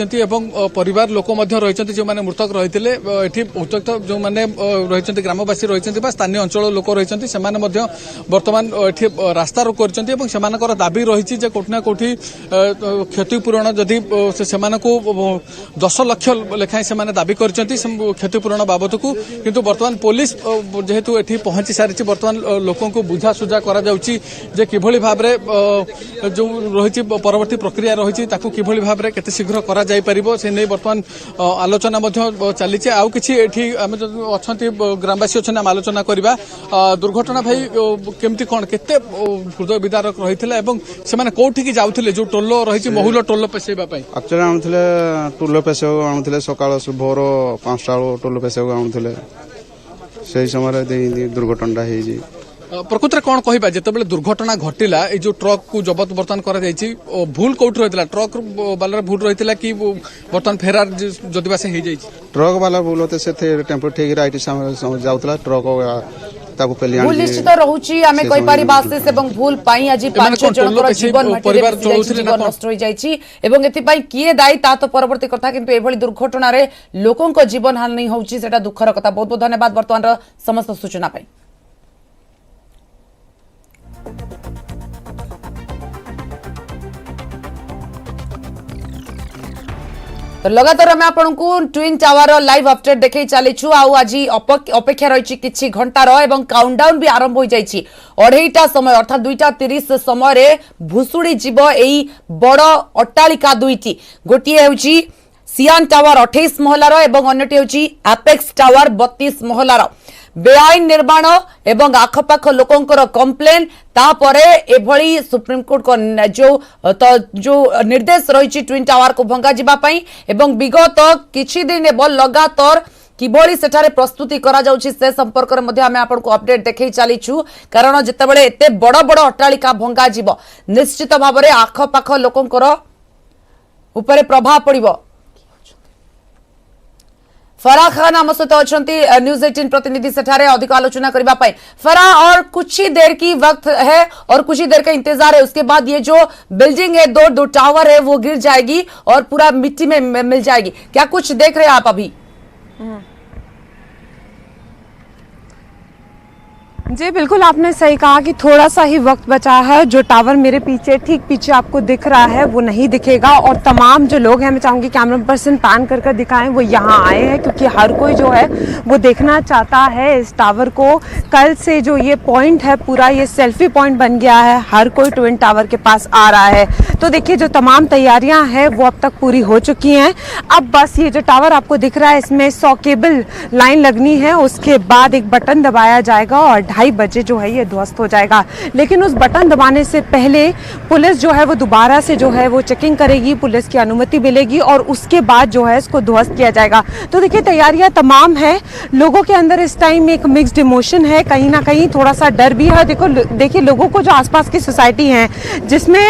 परिवार लोक रही जो मैंने मृतक रही उत्त्यक्त जो मैंने रही ग्रामवासी रही स्थानीय अंचल लोक रही से बर्तमान ये रास्ता रोक कर दाबी रही कौटना कौटी क्षतिपूरण जदि से 10 लाख लेखाएं से दाबी कर क्षतिपूरण बाबद को किंतु बर्तमान पुलिस जेहेतु ये पहुंची सारी बर्तमान लोकों को बुझासुझा कर किभली भाव जो रही परवर्ती प्रक्रिया रही किभली भाव में केते शीघ्र करा जाई परिबो से नहीं वर्तमान आलोचना चली आउ किछि एठी आमे जो अछंती ग्रामवासी अछन हम आलोचना करबा दुर्घटना भाई केमती कोन केते हृदय विदारक रहिथिला एवं से माने कोठी की जाउथिले जो टोल्लो रहिछि महुलो टोल्लो पेसेबा पई एक्चुअली आनुଥିଲେ टोल्लो पेसे आनुଥିଲେ सकाळ भोर 5टा टोल्लो पेसे आनुଥିଲେ सेही समय दुर्घटना हेजी प्रकृत में कौन कहबा जिते दुर्घटना घटिला ये जो ट्रक को जबत बर्तमान कर भूल कौट रही ट्रक वाला भूल रही कि बर्तमान फेरार जदिबा से ट्रक वाला भूल होते से टेम्पो ठीक राइट जाउतला ट्रक भूल निश्चित रहुची आमे कहि परिबा आशीष एवं भूल पाई आज 5 जनकर जीवन नष्ट होई जाईची एवं एति पई किए दायी ता तो परवर्ती कथा किंतु एभली दुर्घटना रे लोकन को जीवन हानि होउची सेटा दुखर कथा। बहुत बहुत धन्यवाद वर्तमान समस्त सूचना पाई। तो लगातार आम आपको ट्विन टावर लाइव अपडेट देखे चलीचु आज अपेक्षा रही किछि घंटार एवं काउंटडाउन भी आरंभ हो जाइछि 2:30 समय अर्थात 2:30 समय भुसुड़ी जीव एई बड़ अट्टालिका दुईटी गोटे हेउछि सियान टावर 28 महलार एवं अन्यटी हेउछि एपेक्स टावर 32 महलार बेआईन निर्माण एवं आखपाख लोकंकर कंप्लेन तापरे एभली सुप्रीम कोर्ट को जो निर्देश रही ट्विन टावर को भंगा जिबा पई एवं विगत किछि दिन एवं लगातार किभली सेठारे प्रस्तुति करा जाउछि से संपर्क रे मध्ये आमे आपन को अपडेट देखै चलीछु कारण जेतेबेले एते बड़ बड़ अट्टालिका भंगा जिवो निश्चित भाव में आखपाख लोकंकर ऊपर प्रभाव पड़िबो। फराह खान आम सहित अच्छा न्यूज 18 प्रतिनिधि सेठारे अधिक आलोचना करने पाई। फराह और कुछ ही देर की वक्त है और कुछ ही देर का इंतजार है, उसके बाद ये जो बिल्डिंग है दो टावर है वो गिर जाएगी और पूरा मिट्टी में मिल जाएगी। क्या कुछ देख रहे हैं आप अभी? जी बिल्कुल, आपने सही कहा कि थोड़ा सा ही वक्त बचा है। जो टावर मेरे पीछे ठीक पीछे आपको दिख रहा है वो नहीं दिखेगा और तमाम जो लोग हैं, मैं चाहूंगी कैमरा पर्सन पैन कर दिखाएं, वो यहाँ आए हैं क्योंकि हर कोई जो है वो देखना चाहता है इस टावर को। कल से जो ये पॉइंट है पूरा ये सेल्फी पॉइंट बन गया है, हर कोई ट्विन टावर के पास आ रहा है। तो देखिए जो तमाम तैयारियां हैं वो अब तक पूरी हो चुकी हैं। अब बस ये जो टावर आपको दिख रहा है इसमें 100 केबल लाइन लगनी है, उसके बाद एक बटन दबाया जाएगा और 2:30 बजे जो है ये ध्वस्त हो जाएगा। लेकिन उस बटन दबाने से पहले पुलिस जो है वो दोबारा से जो है वो चेकिंग करेगी, पुलिस की अनुमति मिलेगी और उसके बाद जो है इसको ध्वस्त किया जाएगा। तो देखिए तैयारियां तमाम है, लोगों के अंदर इस टाइम एक मिक्स्ड इमोशन है, कहीं ना कहीं थोड़ा सा डर भी है। देखिए लोगों को जो आसपास की सोसाइटी है जिसमें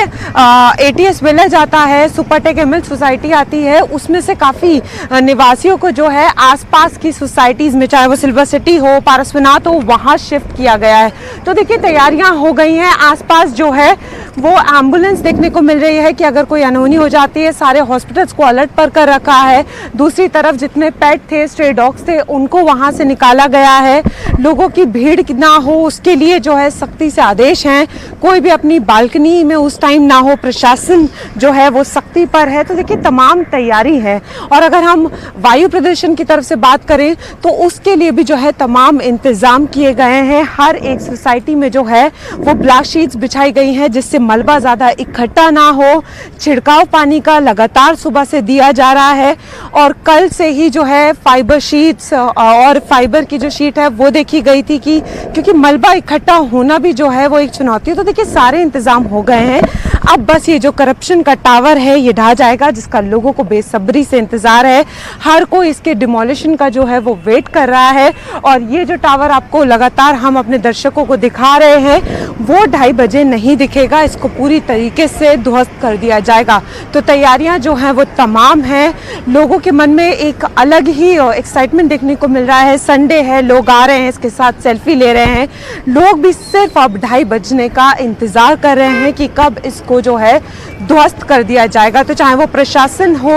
ATS विलेज आता है, सुपरटेक एमएल सोसाइटी आती है, उसमें से काफी निवासियों को जो है आसपास की सोसाइटीज में, चाहे वो सिल्वर सिटी हो, पारसवनाथ हो, वहां शिफ्ट किया गया है। तो देखिए तैयारियां हो गई हैं। आसपास जो है वो एम्बुलेंस देखने को मिल रही है कि अगर कोई अनहोनी हो जाती है, सारे हॉस्पिटल्स को अलर्ट पर कर रखा है। दूसरी तरफ जितने पेट थे, स्ट्रे डॉग्स थे, उनको वहां से निकाला गया है। लोगों की भीड़ ना हो उसके लिए जो है सख्ती से आदेश हैं, कोई भी अपनी बालकनी में उस टाइम ना हो, प्रशासन जो है वो सख्ती पर है। तो देखिए तमाम तैयारी है। और अगर हम वायु प्रदूषण की तरफ से बात करें तो उसके लिए भी जो है तमाम इंतजाम किए गए हैं। हर एक सोसाइटी में जो है वो ब्लैक शीट्स बिछाई गई हैं जिससे मलबा ज़्यादा इकट्ठा ना हो। छिड़काव पानी का लगातार सुबह से दिया जा रहा है और कल से ही जो है फाइबर शीट्स और फाइबर की जो शीट है वो देखी गई थी कि क्योंकि मलबा इकट्ठा होना भी जो है वो एक चुनौती है। तो देखिए सारे इंतजाम हो गए हैं। अब बस ये जो करप्शन का टावर है ये ढह जाएगा, जिसका लोगों को बेसब्री से इंतजार है। हर कोई इसके डिमोलिशन का जो है वो वेट कर रहा है और ये जो टावर आपको लगातार हम अपने दर्शकों को दिखा रहे हैं वो 2:30 बजे नहीं दिखेगा, इसको पूरी तरीके से ध्वस्त कर दिया जाएगा। तो तैयारियां जो हैं वो तमाम हैं। लोगों के मन में एक अलग ही एक्साइटमेंट देखने को मिल रहा है। संडे है, लोग आ रहे हैं, इसके साथ सेल्फी ले रहे हैं। लोग भी सिर्फ अब 2:30 बजने का इंतजार कर रहे हैं कि कब इसको जो है ध्वस्त कर दिया जाएगा। तो चाहे वो प्रशासन हो,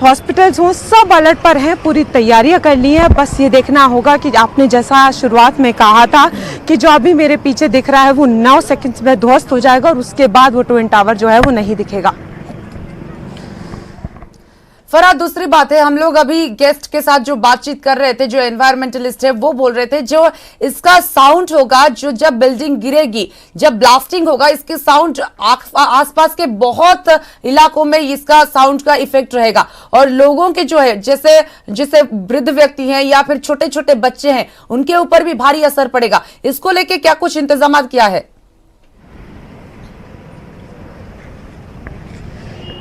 हॉस्पिटल्स हो, सब अलर्ट पर हैं, पूरी तैयारियां कर ली है। बस ये देखना होगा कि आपने जैसा शुरुआत में कहा था कि जो अभी मेरे पीछे दिख रहा है वो 9 सेकंड्स में ध्वस्त हो जाएगा और उसके बाद वो ट्विन टावर जो है वो नहीं दिखेगा। फरहाद, दूसरी बात है, हम लोग अभी गेस्ट के साथ जो बातचीत कर रहे थे, जो एनवायरमेंटलिस्ट है वो बोल रहे थे जो इसका साउंड होगा, जो जब बिल्डिंग गिरेगी, जब ब्लास्टिंग होगा, इसके साउंड आसपास के बहुत इलाकों में इसका साउंड का इफेक्ट रहेगा और लोगों के जो है जैसे वृद्ध व्यक्ति हैं या फिर छोटे छोटे बच्चे हैं उनके ऊपर भी भारी असर पड़ेगा। इसको लेके क्या कुछ इंतजाम किया है?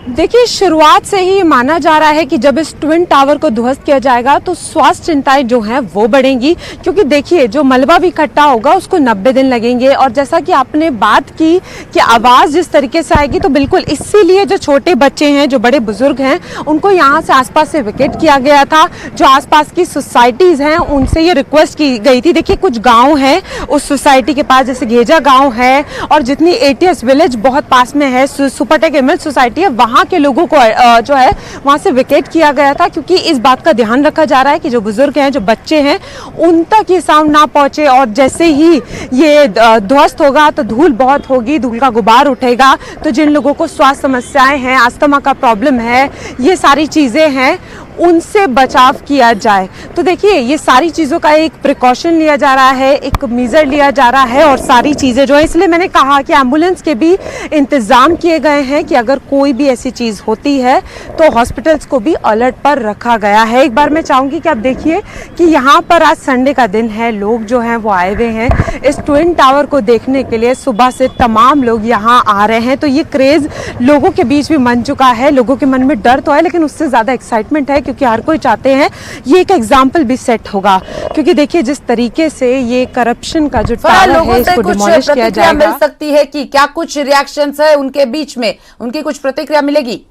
देखिए, शुरुआत से ही माना जा रहा है कि जब इस ट्विन टावर को ध्वस्त किया जाएगा तो स्वास्थ्य चिंताएं जो हैं वो बढ़ेंगी, क्योंकि देखिए जो मलबा भी इकट्ठा होगा उसको 90 दिन लगेंगे। और जैसा कि आपने बात की कि आवाज जिस तरीके से आएगी, तो बिल्कुल इसीलिए जो छोटे बच्चे हैं, जो बड़े बुजुर्ग हैं, उनको यहाँ से आसपास से विकेट किया गया था। जो आसपास की सोसाइटीज हैं उनसे ये रिक्वेस्ट की गई थी। देखिए कुछ गाँव है उस सोसाइटी के पास, जैसे घेजा गाँव है और जितनी ATS विलेज बहुत पास में है, सुपरटेक एमएल सोसाइटी है, वहाँ के लोगों को जो है वहां से विकेट किया गया था, क्योंकि इस बात का ध्यान रखा जा रहा है कि जो बुजुर्ग हैं, जो बच्चे हैं, उन तक ये साउंड ना पहुंचे। और जैसे ही ये ध्वस्त होगा तो धूल बहुत होगी, धूल का गुबार उठेगा, तो जिन लोगों को स्वास्थ्य समस्याएं हैं, अस्थमा का प्रॉब्लम है, ये सारी चीजें हैं, उनसे बचाव किया जाए। तो देखिए ये सारी चीज़ों का एक प्रिकॉशन लिया जा रहा है, एक मेजर लिया जा रहा है और सारी चीज़ें जो है, इसलिए मैंने कहा कि एम्बुलेंस के भी इंतज़ाम किए गए हैं कि अगर कोई भी ऐसी चीज़ होती है तो हॉस्पिटल्स को भी अलर्ट पर रखा गया है। एक बार मैं चाहूँगी कि आप देखिए कि यहाँ पर आज संडे का दिन है, लोग जो हैं वो आए हुए हैं इस ट्विन टावर को देखने के लिए। सुबह से तमाम लोग यहाँ आ रहे हैं, तो ये क्रेज़ लोगों के बीच भी बन चुका है। लोगों के मन में डर तो है, लेकिन उससे ज़्यादा एक्साइटमेंट है, क्योंकि हर कोई चाहते हैं ये एक एग्जाम्पल भी सेट होगा। क्योंकि देखिए जिस तरीके से ये करप्शन का जो टावर है इसको डिमोलिश किया जाएगा। मिल सकती है कि क्या कुछ रिएक्शंस है उनके बीच में, उनकी कुछ प्रतिक्रिया मिलेगी?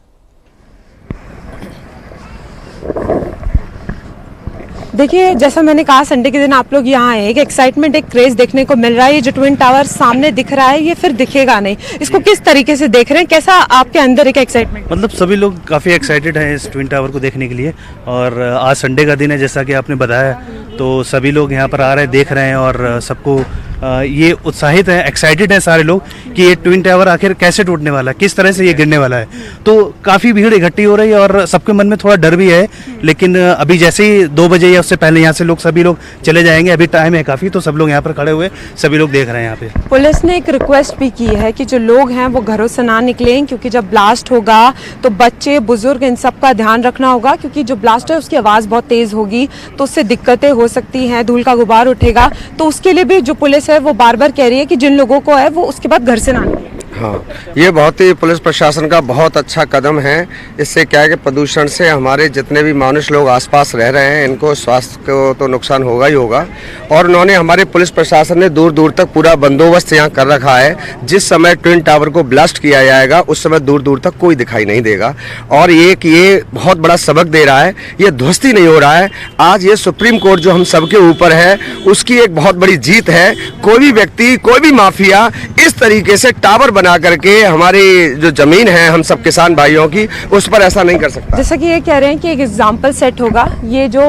देखिए जैसा मैंने कहा, संडे के दिन आप लोग यहाँ आए, एक एक्साइटमेंट, एक क्रेज देखने को मिल रहा है। ये जो ट्विन टावर सामने दिख रहा है ये फिर दिखेगा नहीं, इसको किस तरीके से देख रहे हैं, कैसा आपके अंदर एक एक्साइटमेंट? मतलब सभी लोग काफ़ी एक्साइटेड हैं इस ट्विन टावर को देखने के लिए, और आज संडे का दिन है जैसा कि आपने बताया, तो सभी लोग यहाँ पर आ रहे हैं, देख रहे हैं, और सबको ये उत्साहित है, एक्साइटेड है सारे लोग कि ये ट्विन टावर आखिर कैसे टूटने वाला है, किस तरह से ये गिरने वाला है। तो काफ़ी भीड़ इकट्ठी हो रही है और सबके मन में थोड़ा डर भी है, लेकिन अभी जैसे ही 2 बजे या उससे पहले यहाँ से सभी लोग चले जाएंगे। अभी टाइम है काफ़ी, तो सब लोग यहाँ पर खड़े हुए सभी लोग देख रहे हैं यहाँ पे। पुलिस ने एक रिक्वेस्ट भी की है कि जो लोग हैं वो घरों से ना निकलें, क्योंकि जब ब्लास्ट होगा तो बच्चे, बुजुर्ग, इन सब का ध्यान रखना होगा, क्योंकि जो ब्लास्ट है उसकी आवाज़ बहुत तेज़ होगी, तो उससे दिक्कतें हो सकती हैं, धूल का गुबार उठेगा। तो उसके लिए भी जो पुलिस है वो बार बार कह रही है कि जिन लोगों को है वो उसके बाद घर से ना निकले। हाँ, ये बहुत ही पुलिस प्रशासन का बहुत अच्छा कदम है। इससे क्या है कि प्रदूषण से हमारे जितने भी मनुष्य लोग आसपास रह रहे हैं, इनको स्वास्थ्य को तो नुकसान होगा ही होगा। और उन्होंने, हमारे पुलिस प्रशासन ने दूर दूर तक पूरा बंदोबस्त यहाँ कर रखा है। जिस समय ट्विन टावर को ब्लास्ट किया जाएगा उस समय दूर दूर तक कोई दिखाई नहीं देगा। और ये बहुत बड़ा सबक दे रहा है, ये ध्वस्ती नहीं हो रहा है। आज ये सुप्रीम कोर्ट जो हम सबके ऊपर है, उसकी एक बहुत बड़ी जीत है। कोई भी व्यक्ति, कोई भी माफिया इस तरीके से टावर बना करके हमारी जो जमीन है हम सब किसान भाइयों की, उस पर ऐसा नहीं कर सकता। जैसा कि ये कह रहे हैं कि एक एग्जाम्पल सेट होगा, ये जो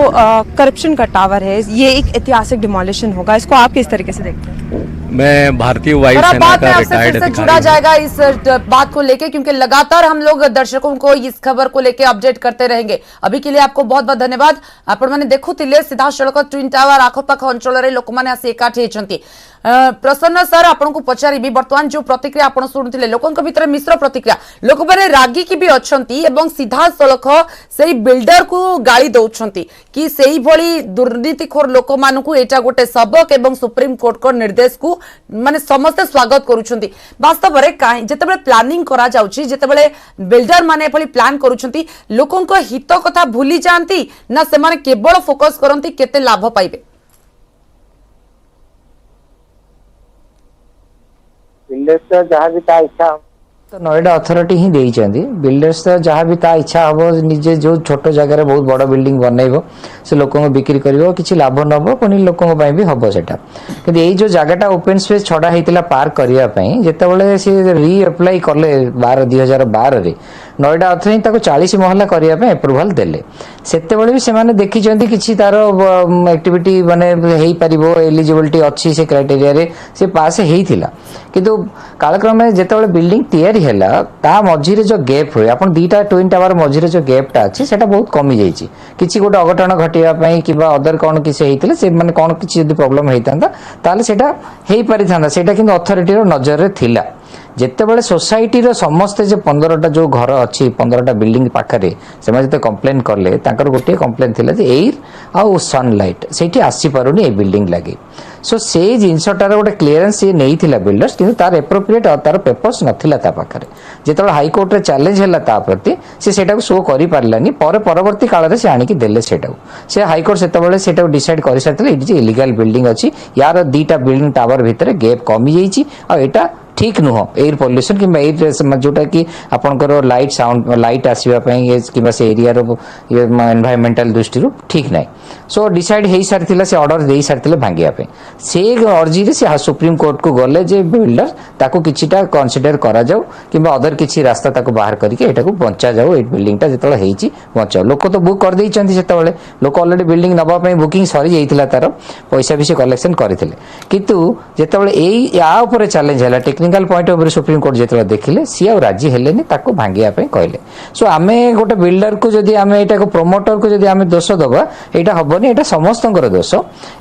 करप्शन का टावर है ये एक ऐतिहासिक डिमोलिशन होगा। इसको आप किस तरीके से देखते हैं? मैं भारतीय वायुसेना का रिटायर्ड से जुड़ा जाएगा इस बात को लेके, क्योंकि लगातार हम लोग दर्शकों को इस खबर को लेके अपडेट करते रहेंगे। अभी के लिए आपको बहुत बहुत धन्यवाद। आपण माने देखुथिले सीधा सड़क ट्विन टावर आखपाख अंचल रे लोक माने आसी एकाठी हेचंती। प्रसन्न सर, आपन को पचारिबी, वर्तमान जो प्रतिक्रिया आपण सुनुथिले, लोकन भीतर मिश्र प्रतिक्रिया, लोक माने रागी की भी अछंती एवं सीधा सड़क सेई बिल्डर को गाली दउछंती कि सेई भली दुर्नीतिखोर लोक मानकु एटा गोटे सबक एवं सुप्रीम कोर्ट को निर्देश को माने समस्त स्वागत करूछंती। वास्तव रे काहे जेतेबेले प्लानिंग करा जाउची, जेतेबेले बिल्डर माने एभली प्लान करूछंती, लोकन को हित कथा भूली जानती ना, से माने केवल फोकस करंती केते लाभ पाइबे। बिल्डर्स जहाँ भी ता इच्छा, तो नोएडा अथॉरिटी ही देइचंदी। बिल्डर्स जहाँ भी ता इच्छा हबो, निजे जो छोट जगह रे बहुत बड़ बिल्डिंग बनैबो, से लोकों को बिक्री करिवो, किछि लाभ नबो, पुनी लोकों को भी हबो सेटा। कि एई जो जगहटा ओपन स्पेस छडा हेतिला पार्क करिया पई, जेतेबेले से री अप्लाई करले 2012 रे, नोएडा अथॉरिटी 40 महला करने एप्रुवाल देले सेते भी से देखी किसी तार एक्टिविटी माने एलिजिबिलिटी अच्छी से क्राइटेरिया रे से पास होता किंतु कालक्रम जिते बिल्डिंग तैयारी है ता मझीरे जो गैप हुए आप दुईटा ट्विन टावर मझीरे जो गैपटा अच्छी से बहुत कमी जाइए किसी गोटे अघटन घटापी कि अदर कौन किसी होते से मैंने कौन किसी प्रॉब्लम होता ताले सेटा हो पारि था सेटा किंतु अथॉरिटी रो नजर रे थिला जितेबाला सोसाइटी रो समस्ते जो 15टा जो घर अच्छी 15टा बिल्डिंग पाखरे से जो कंप्लेन कले गोटे कंप्लेन थिला जे एयर आउ सनलाइट सेठी आसी पारुनी ए बिल्डिंग लगे सो से जिनसटार गोटे क्लीयरेंस से नहीं थिला बिल्डर्स किंतु तार एप्रोप्रिएट तार पेपर्स नथिला ता पाखरे जेतबे हाई कोर्ट रे चैलेंज हैला ता प्रति से सेटा को शो करि पारलानी परवर्ती काल रे से आनी कि देले सेटा से हाई कोर्ट सेतबेले सेटा डिसाइड करि सारथिले इट इज इलीगल बिल्डिंग अछि यार दुईटा बिल्डिंग टावर भितरे गैप कमी जाइछि आ एटा ठीक नुह एयर पॉल्यूशन कि एयर जोटा कि आपंकर लाइट साउंड लाइट आसवाई कि से एरिया एनवायरमेंटल दृष्टि ठीक ना सो डिसाइड हो सारी से ऑर्डर दे सारी भांगे से अर्जी से सुप्रीम कोर्ट को गले जे बिल्डर ताको किछिटा कंसीडर करा जाऊ कि अदर किसी रास्ता ताको बाहर करके एटा को बंचा जाऊ ए बिल्डिंगटा जितले हेची बंचाओ लोक तो बुक कर देइचंती सेतबेले लोक ऑलरेडी बिल्डिंग नबा पई बुकिंग सरी जाइतिला तार पैसा भी से कलेक्शन करथिले किंतु जेतबेले एई या ऊपर चैलेंज हला technical point of view supreme court जेतबेले देखिले सी आ राजी हेलेनी ताको भांगिया पई कहले सो आमे गोटे बिल्डर को जदी आमे एटा को प्रोमोटर को जदी आमे दोष दबा एटा हबनी एटा समस्तंकर दोष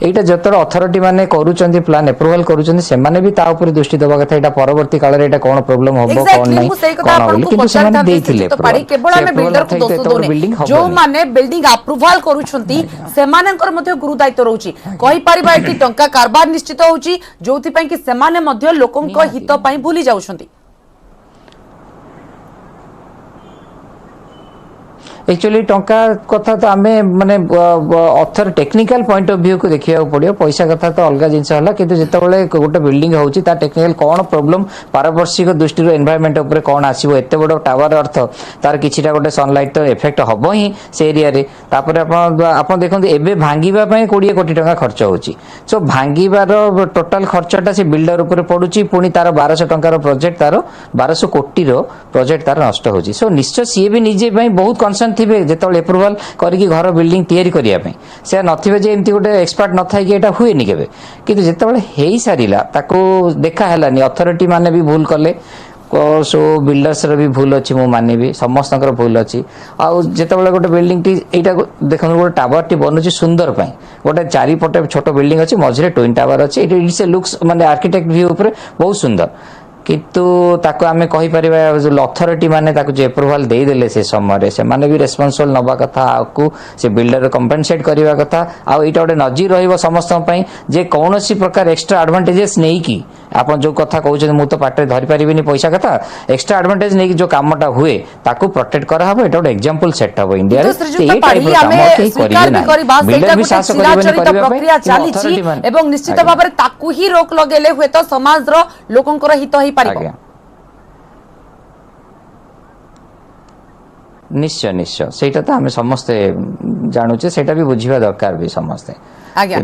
एटा जतර अथॉरिटी माने करूचंती प्लान अप्रूवल करूचंती से माने भी ता ऊपर दृष्टि दबा कथा एटा परवर्ती काल रे एटा कोन प्रॉब्लम होबो कोन नै कोन होले किंतु से माने देथिले केवल आमे बिल्डर को दोष दोने जो माने बिल्डिंग अप्रूवल करूचंती से मानकर मध्ये गुरु दायित्व रहउची कहि परिबा एटी टंका कारबार निश्चित होउची जोथि पई कि से माने मध्ये लोकन को हित पई भूली जाउछंती एक्चुअली टंका कथा तो आमे माने other technical point of view को देखिया पड़ियो पैसा कथा तो अलग जिनस हला किंतु जेतेबेले गोटे बिल्डिंग होउची ता टेक्निकल कोन प्रॉब्लम पारदर्शिक दृष्टि एनवायरमेंट ऊपर कोन आसीबो एते बडो टावर अर्थ तार किछिटा गोटे सनलाइट तो इफेक्ट हबो ही से एरिया रे तापर आपण देखंतु एबे भांगीबा पई 20 कोटी टंका खर्च होउची सो भांगीबार टोटल खर्चटा से बिल्डर ऊपर पडुची पुनी तार 1200 टंका रो प्रोजेक्ट तार 1200 कोटी रो प्रोजेक्ट तार नष्ट होउची सो निश्चय सीए भी निजे पई बहुत कंसर्न थिबे जेतबेले अप्रूवल करके घर बिल्डिंग तैयारी करिया पे से नथिबे जे एमती गोटे एक्सपर्ट न थाई कि एटा हुए नि केबे किंतु जेतबेले हेई सारिला ताको देखा हलानी अथॉरिटी माने भी भूल कले सो बिल्डर्स रे भी भूल अछि मो माने भी समस्त भूल अछि आ जेतबेले गोटे बिल्डिंग टी एटा देखन गोटे टावर टी बनुची सुंदर पई गोटे चारि पटे छोट बिल्डिंग अछि मझरे ट्विन टावर अछि इट इज लुक्स माने आर्किटेक्ट व्यू ऊपर बहुत सुंदर किंतु ताको आमे कहि परिबा जो अथॉरिटी माने ताको जे अप्रूवल देई देले से समय रे से माने भी रेस्पोंसिबल नबा कथा आकु से बिल्डर कंपेंसेट करिवा कथा आ एटा गोटे नजी रहइबो समस्त पई जे कोनोसी प्रकार एक्स्ट्रा एडवांटेजेस नै की आपन जो कथा कहउछन मु तो पाटे धरि परिबिनी पैसा कथा एक्स्ट्रा एडवांटेज नै की जो कामटा हुए ताको प्रोटेक्ट करा हबो एटा गोटे एग्जांपल सेट हबो इंडिया रे से ए टाइप रो काम के करिबे ना बिल्डर भी शासन करिबे प्रक्रिया चालीची एवं निश्चित भाबरे ताकू ही रोक लगेले हुए तो समाज रो लोकंकर हित ही पारिबो निश्चय निश्चय सेटा तो हमें समस्ते जानूचे सेटा भी बुझिबा दरकार भी समस्ते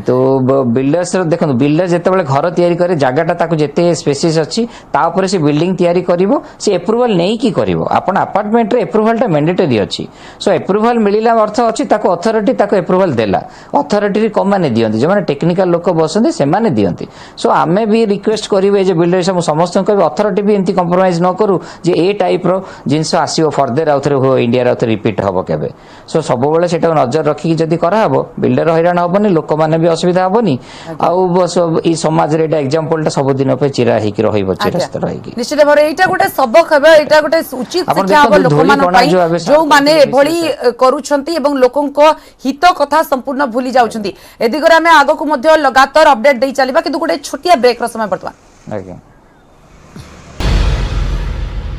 तो बिल्डर्स देखो बिल्डर जेतेबेले घर तैयारी करे जागाटा ताको जेते स्पेसिस अछि ता ऊपर से बिल्डिंग तैयारी करिवो से अप्रूवल नै की करिवो आपण अपार्टमेंट रे अप्रूवल टा मैंडेटरी अछि सो अप्रूवल मिलिला अर्थ अछि ताको अथॉरिटी ताको अप्रूवल देला अथॉरिटी रे कोन माने दियंती जे माने टेक्निकल लोक बसंती से माने दियंती सो आमे भी रिक्वेस्ट करिवे जे बिल्डर सब समस्त को अथॉरिटी भी एंती कंप्रोमाइज न करू जे ए टाइप रो जिंस आसीओ फर्दर आउथरे हो इंडिया रे आउथरे रिपीट हबो केबे सो सब बेले सेटा नजर रखी जदी करा हबो बिल्डर हैरान हबोनी लोक माने भी असुविधा हबोनी आउ बस ई समाज रे एटा एग्जांपल टा सब दिन पे चिरा हे कि रहिबो चिरस्त रहिगी निश्चित भाबरे एटा गोटे सबक हेबे एटा गोटे उचित शिक्षा हबो लोक मान पई जो माने एभली करूछंती एवं लोकन को हित कथा संपूर्ण भूली जाउछंती ए दिगरे हमें आगो को मध्ये लगातार अपडेट देई चलीबा कि गोटे छोटिया ब्रेक रो समय वर्तमान आज्ञा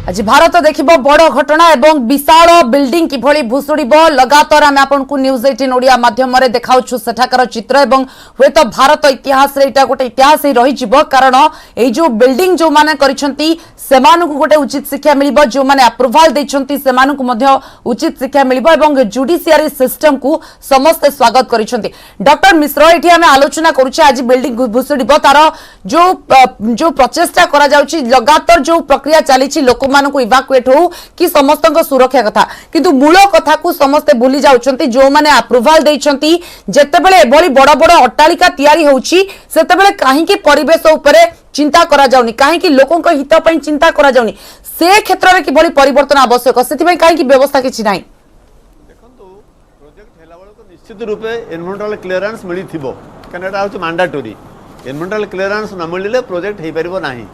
आज भारत देखिबो बड़ घटना एवं विशाल बिल्डिंग किभली भुसुड़िबो लगातार आमे आपन को न्यूज 18 ओडिया माध्यम रे देखाउछु सेठाकर चित्र एवं हुए तो भारत इतिहास रे एटा गोटे इतिहास ही रही जिवो कारण ए जो बिल्डिंग जो माने करिसंती सेमानकु गोटे उचित शिक्षा मिलिबो जो माने अप्रूवल दैछंती सेमानकु मध्य उचित शिक्षा मिलिबो एवं जुडिशियरी सिस्टम को समस्त स्वागत करिसंती। डॉक्टर मिश्र एठी हमें आलोचना करूचे आज बिल्डिंग भुसुडिबो तार जो प्रचेष्टा करा जाउची लगातार जो प्रक्रिया चलीची लोक मानकु इवाकुएट हो कि समस्त सुरक्षा कथा किंतु मूल कथा को समस्त भूली जाउछंती जो माने अप्रूवल दैछंती जेतेबेले एभली बड़ बड़ अट्टालिका तयारी होउची सेतेबेले काहे कि परिवेश उपरे चिंता करा जाउनी काहे कि लोकन को हित पई चिंता करा जाउनी से क्षेत्र रे किभली परिवर्तन आवश्यक सेति पई काहे कि व्यवस्था किछि नाही। देखंतु प्रोजेक्ट हेला बेल को निश्चित रूपे एनवायरमेंटल क्लियरेंस मिली थिबो कनेटा होची मैंडेटरी एनवायरमेंटल क्लियरेंस न मिलिले प्रोजेक्ट हे परिबो नाही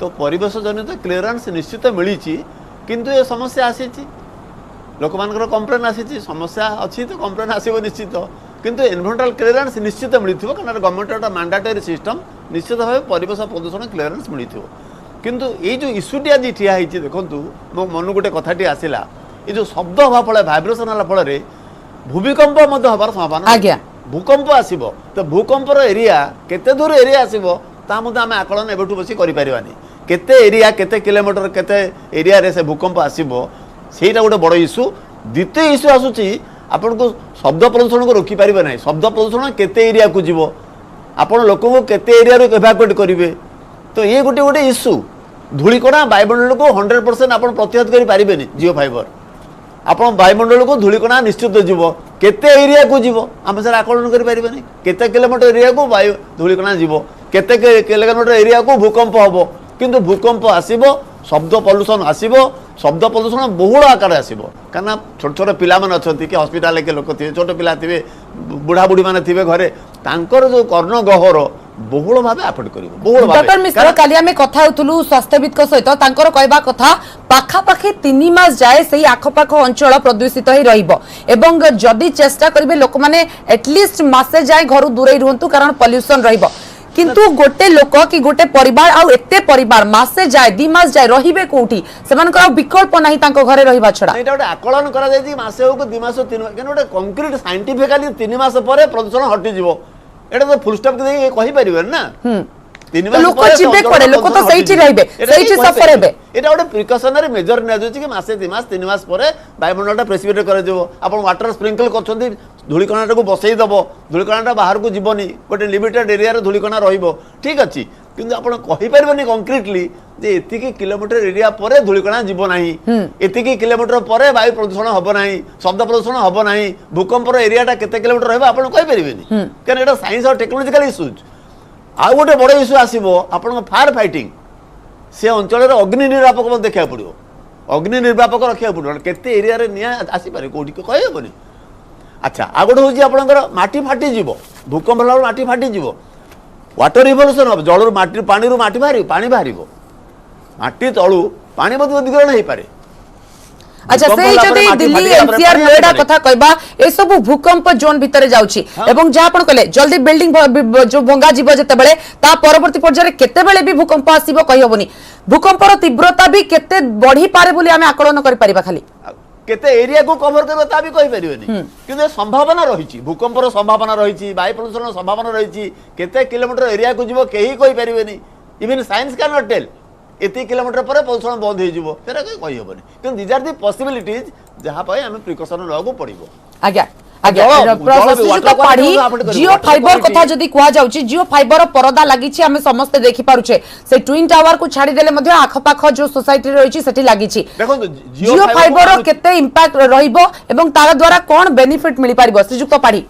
तो परिवेश जनित क्लियरेंस निश्चित मिलीची किंतु ये समस्या आसीची लोक मानकर कंप्लेन आसीची समस्या अछि तो कंप्लेन आसीबो निश्चित किंतु एनवायरमेंटल क्लियरेंस निश्चित मिलिथिबो कारण गवर्नमेंट मैंडेटरी सिस्टम निश्चित भाव परिवेश प्रदूषण क्लियरेंस मिलिथिबो किंतु ये जो इश्यूटी आज ठिया होती देखु मो मन गोटे कथाटी आसला ये जो शब्द हवा फल भाइब्रेसन हला फल भूमिकंप हबार संभावना भूकंप आसब तो भूकंपर एरिया केते दूर एरिया आसब ता आम आकलन एबठू बसी करिपारिबानी केते एरिया केते किलोमीटर केते एरिया रे से भूकंप आसब सेटा गोटे बड़ इश्यू। द्वितीय इश्यू आसूची आपन को शब्द प्रदूषण को रोकी पारिबे नै शब्द प्रदूषण केते एरिया को जीवो आपण लोक को केते एरिया रो इवाकुएट करिवे तो ये गोटे गोटे इश्यू धूलिकणा वायुमंडल को 100% आप प्रतिहत करें जिओ फाइबर आप वायुमंडल को धूलिकणा निश्चित जीव केते एरिया को जीव आम सर आकलन करें केते किलोमीटर एरिया को वायु धूलिकणा जीव केते किलोमीटर एरिया को भूकंप हम किंतु भूकंप आसब शब्द प्रदूषण आसब शब्द प्रदूषण बहुल आकार आसब कहीं छोट छोट पिला अच्छा कि हस्पिटाल के लोक थे छोट पिला थे बुढ़ा बुढ़ी मैंने थे घरे तांकर जो कर्ण गहर बहुल भाव आफेक्ट कर डॉक्टर मिश्र काली आमे कथा होतलु स्वास्थ्यविद सहित तांकर कहबा कथा पाखापाखि 3 मास जाए सही आखपाख अंचल प्रदूषित ही रहिबो एवं जदि चेष्टा करिवे लोक माने एटलिस्ट मासे जाए घर दूरे रहंतु कारण पॉल्यूशन रहिबो किंतु गोटे लोक कि गोटे परिवार आउ एते परिवार मासे जाए 2 मास जाए रहिबे कोठी सेमानकर विकल्प नाही तांको घरे रहिबा छडा एटा गोटे आकलन करा जाय मासे हो को 2 मास 3 मास गोटे कंक्रीट साइंटिफिकली 3 मास परे प्रदूषण हटि जीवो एटा तो फुल स्टॉप के कहि परिबे ना 3 मास लोक चिबे पड़े लोक तो सहीठी रहिबे सहीठी सफर हेबे एटा गोटे प्रिकॉशनरी मेजर ने जाय कि मासे 2 मास 3 मास परे वायुमंडलटा प्रेसिपिटेट कर दिबो आपण वाटर स्प्रिंकल करछन्ती धूलिकणाटा को बसई दबो धूलिकणाटा बाहर को जीवनी गोटे लिमिटेड एरिया रे धूलिकणा रहिबो ठीक अछि किंतु आपण कहि परिबेनी कंक्रीटली जे एतिकी किलोमीटर एरिया परे धूलिकणा जीव नाही एतिकी किलोमीटर परे वायु प्रदूषण हबो नाही शब्द प्रदूषण हबो नाही भूकंपर एरियाटा केते किलोमीटर रहबो आपण कहि परिबेनी कारण एटा साइंस और टेक्नोलॉजिकल इश्यूज आ गोटे बड़ इश्यू आसीबो आपण फायर फाइटिंग से अंचल रे अग्नि निर्वापक देखा पड़ो अग्नि निर्वापक रखा पड़ो केते एरिया रे निया आसी पारे कोठी कहि हेबोनी। अच्छा आ गोटे होची आपनकर माटी फाटी जीवो भूकंप होला माटी फाटी जीवो वाटर रिवोल्यूशन हम जल माटी पानी रू माटी बाहर माटी तलू पानी अधिकरण हो पारे। अच्छा से जदी दिल्ली एनसीआर नोएडा कथा कहबा ए सब भूकंप जोन भितरे जाउची एवं जहा आपण कहले जल्दी बिल्डिंग जो भंगा जीव जते बेले ता परवर्ती पर्याय केते बेले भी भूकंप आसीबो कहि होबनी भूकंपर तीव्रता भी केते बढ़ी पारे बोली आमे आकलन करि परिबा खाली केते एरिया को कवर करबा ता भी कहि परिबेनी किंतु संभावना रहिची भूकंपर संभावना रहिची वायु प्रदूषण संभावना रहिची केते किलोमीटर एरिया को जीव केही कहि परिबेनी even science can not tell एति किलोमीटर पर प्रदूषण बंद हो जीवो तेरा कहि हेबनी किंतु दीज आर द पॉसिबिलिटीज जहां पय हमें प्रिकॉशन लागू पड़िबो। आज्ञा जियो फाइबर कथा जदि कुआ जाउची जियो फाइबर परदा लागिची हमें समस्त देखि पारुचे से ट्विन टावर को छाड़ी देले मध्ये आखपाख जो सोसाइटी रहिची सेठी लागिची देखो जियो फाइबर केते इंपैक्ट रहिबो एवं तार द्वारा कोन बेनिफिट मिली पारिबो श्रीजुक्त पाड़ी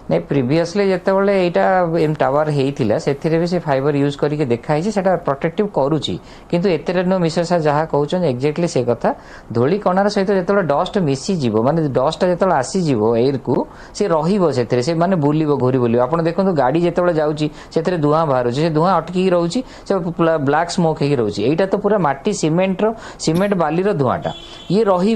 नहीं प्रीवियसली जितेबाला यहाँ एम टावर होता से भी से फाइबर यूज करके देखाई से प्रोटेक्टिव करुच्ची किंतु एते नो मिश्र सार जहाँ कहते एक्जाक्टली से कथा धूली कणार सहित जो डस्ट मिसीज माने डस्ट जो आसीज एयर को सी रे से माने बुलिबो घूरी बुलिबो आपण देखो गाड़ी जिते जाऊँगी से धुआं बाहर से धुआं अटकी रोचे से ब्लैक स्मोक हो रोचे यहाँ तो पूरा माटी सीमेंट बालीर धुआंटा ये रही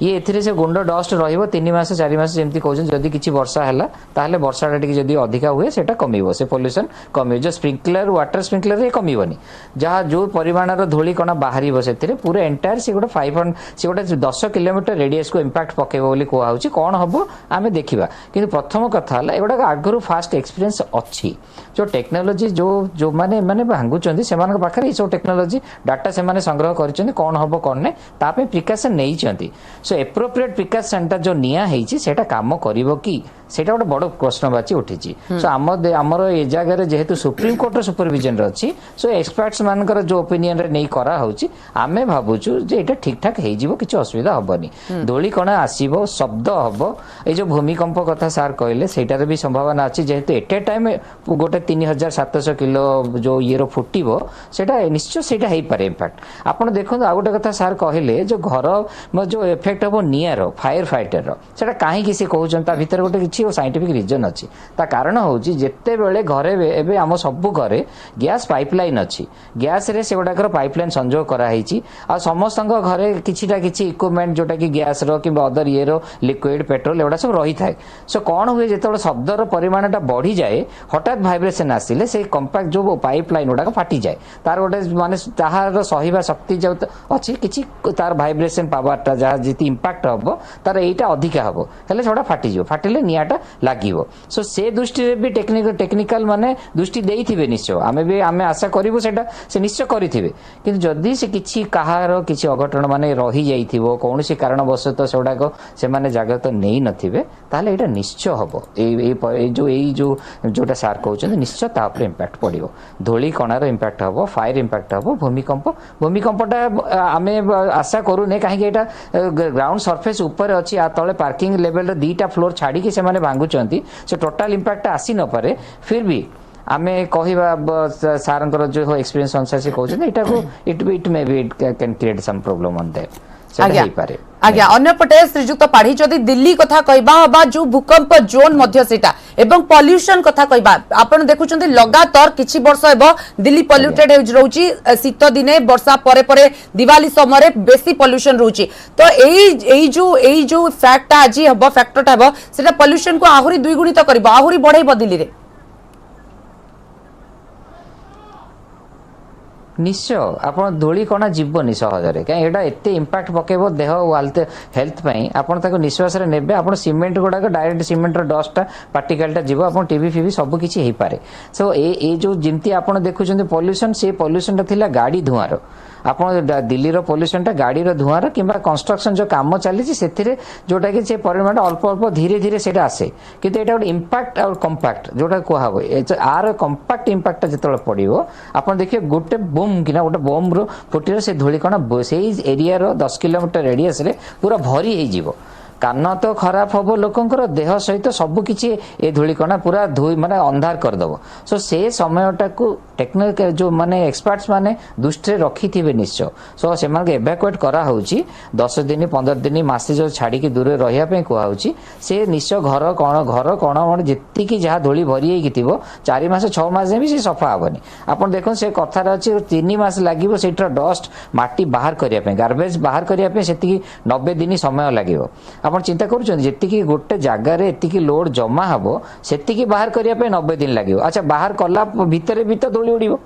ये से गुंड डस्ट रही 3 मास 4 मास जमी कहते जदि किसी वर्षा है ताहले वर्षाटा टिके जदि अधिका हुए सेटा कमिबो से पोल्यूशन कमिबो जो स्प्रिंकलर वाटर स्प्रिंकलर रे कमिबोनी जहाँ जो परिमाणर धूली कणा बाहर से पूरा एंटायर से गोटे 500 से गोटे 10 किलोमीटर रेडियस को इंपैक्ट पकेबो बोली कहूँ कौन हम आम देखा कि प्रथम कथा एगुड़ा आगु फास्ट एक्सपीरियंस अच्छी जो टेक्नोलोजी जो माने माने भांगुचंदी से पाखे सब टेक्नोलोजी डाटा से संग्रह कर कौन हम कौन नहीं ताप प्रिकसन नहीं सो एप्रोप्रिएट प्रिकसनटा जो निया सेटा काम करिवो कि सेटा गोटे बड़ प्रश्नवाची उठी सो आमर ए जगह जेहेतु सुप्रीम कोर्ट सुपरविजन अच्छी सो एक्सपर्ट्स मानकर जो ओपिनियन रे नहीं करा होची आमे भाबुचु जे एटा ठीक ठाक हे जीवो किछ असुविधा हबनी धूली कणा आसीबो शब्द हबो ए जो भूमिकंप कथा सार कहले सेटार भी संभावना अछि जेहेतु एट ए टाइम गोटे 3700 किलो जो येरो फुटिबो सेटा निश्चय सेटा हे पारे इम्पैक्ट आपण देखो आ गोटे कथा सार कहले जो घर जो इफेक्ट हबो नियर फायर फाइटर रो सेटा काहे किसी कहउचन ता भीतर गोटे किछि साइंटिफिक रीजन अच्छी ता कारण होची जेते बेले घरे एबे आम सबु घरे गैस पाइपलाइन अच्छी गैस रे से गोटाकर पाइपलाइन संजोग करा हेची आ समस्त घरे किछिटा किछि इक्विपमेंट जोटा कि गैस रो कि अदर ये रो लिक्विड पेट्रोल एवडा सब रही थाए सो कौन हुए जेते शब्दर परिमाणटा बढ़ी जाए हठात भाइब्रेशन आसिले से कंपैक्ट जो पाइपलाइन गुडा फाटी जाए तार गोटे माने ताहार सहिबा शक्ति जो अच्छी किछि तार भाइब्रेशन पावरटा जहाँ जी इंपैक्ट हम तार एटा अधिका हम हेले सेटा फाटी जो फाटिले नियाटा लागिवो सो से दृष्टि भी टेक्निकल माने दृष्टि देइथिबे निश्चय आमे भी आमे आशा करिवो सेटा से निश्चय करिथिबे किंतु जदि से किछि कहार किछि अघटन माने रही जाइथिबो कोनोसी कारणवशत सेडा को से माने जागृत नै नथिबे ताले एटा निश्चय हबो ए जो जोटा सार कहउछन निश्चय ता पर इंपैक्ट पड़िवो धूली कणार इंपैक्ट हबो फायर इंपैक्ट हबो भूमिकंपटा आमे आशा करू नै काहे कि एटा ग्राउंड सरफेस ऊपर अछि आ तळे पार्किंग लेवल रे दीटा फ्लोर छाडी कि से माने भांगुचंती से टोटल इंपैक्ट आसी न पारे फिर भी आमे कहिबा सारंकर जो एक्सपीरियंस अनुसार से कहउछन एटा को it may be it can create some problem on that आज्ञा अन्यपटे श्रीजुक्त पाढ़ी जदि दिल्ली कथा कहबा जो भूकंप जोन मध्य सेटा एवं पॉल्यूशन कथा कहबा आपण देखुचंती लगातार किछि वर्ष हेबो दिल्ली पॉल्यूटेड रहउची शीत दिने वर्षा परे परे दिवाली समय बेसी पॉल्यूशन रहउची तो एई जो फैक्ट आज हेबो फैक्टरटा हेबो सेटा पॉल्यूशन को आहुरी द्विगुणित करबो आहुरी बढ़ाइबो दिल्ली रे निश्चय आपण धूली कणा जीवनी सहजरे कहीं एटा एते इंपैक्ट पकेबो देह हेल्थ पई आपण ताको निश्वास रे नेबे आपण सीमेंट गुडा को डायरेक्ट सीमेंट रो डस्टटा पार्टिकलटा जीव आपण टीवी फीवी सब किछि हेई पारे सो ए जो जिमती आपण देखुचंती पॉल्यूशन से पॉल्यूशनटा थिला गाड़ी धुआर आपण दिल्ली रो पॉल्यूशनटा गाड़ी रो धुआर किंबा कंस्ट्रक्शन जो काम चली सेथिरे जोटा कि से परिमाण अल्प अल्प धीरे धीरे सेटा आसे किंतु एटा गोटे इंपैक्ट और कंपैक्ट जोटा कहबो आर कंपैक्ट इंपैक्ट जेतले पड़िबो आपण देखिए गोटे बम किना गोटे बम रो फुटीर से धूली कण से एरिया रो 10 किलोमीटर रेडियस रे पूरा भरी हे जीवो कान तो खराब हम लोकंकर देह सहित सबकि ए धूलिकणा पूरा धोई माने अंधार करदेव सो से समयटा को टेक्निकल जो माने एक्सपर्ट्स माने दृष्टि रखी थे निश्चय सो से एवाकुएट करा होची 10 दिन 15 दिन मासे जो छाड़ी दूर रहा कहूँ से निश्चय घर कण जी जहाँ धूली भरी हो 4 मास 6 मास भी सफा हेनी आप देखो से कथार अच्छे 3 मास लगे से डस्ट माटी बाहर करने गार्बेज बाहर करने से 90 दिन समय लगे आप चिंता करुँच गोटे जगार एति लोड जमा हम से बाहर करने 90 दिन लगे अच्छा बाहर कला भितर भी तो धूली उड़ो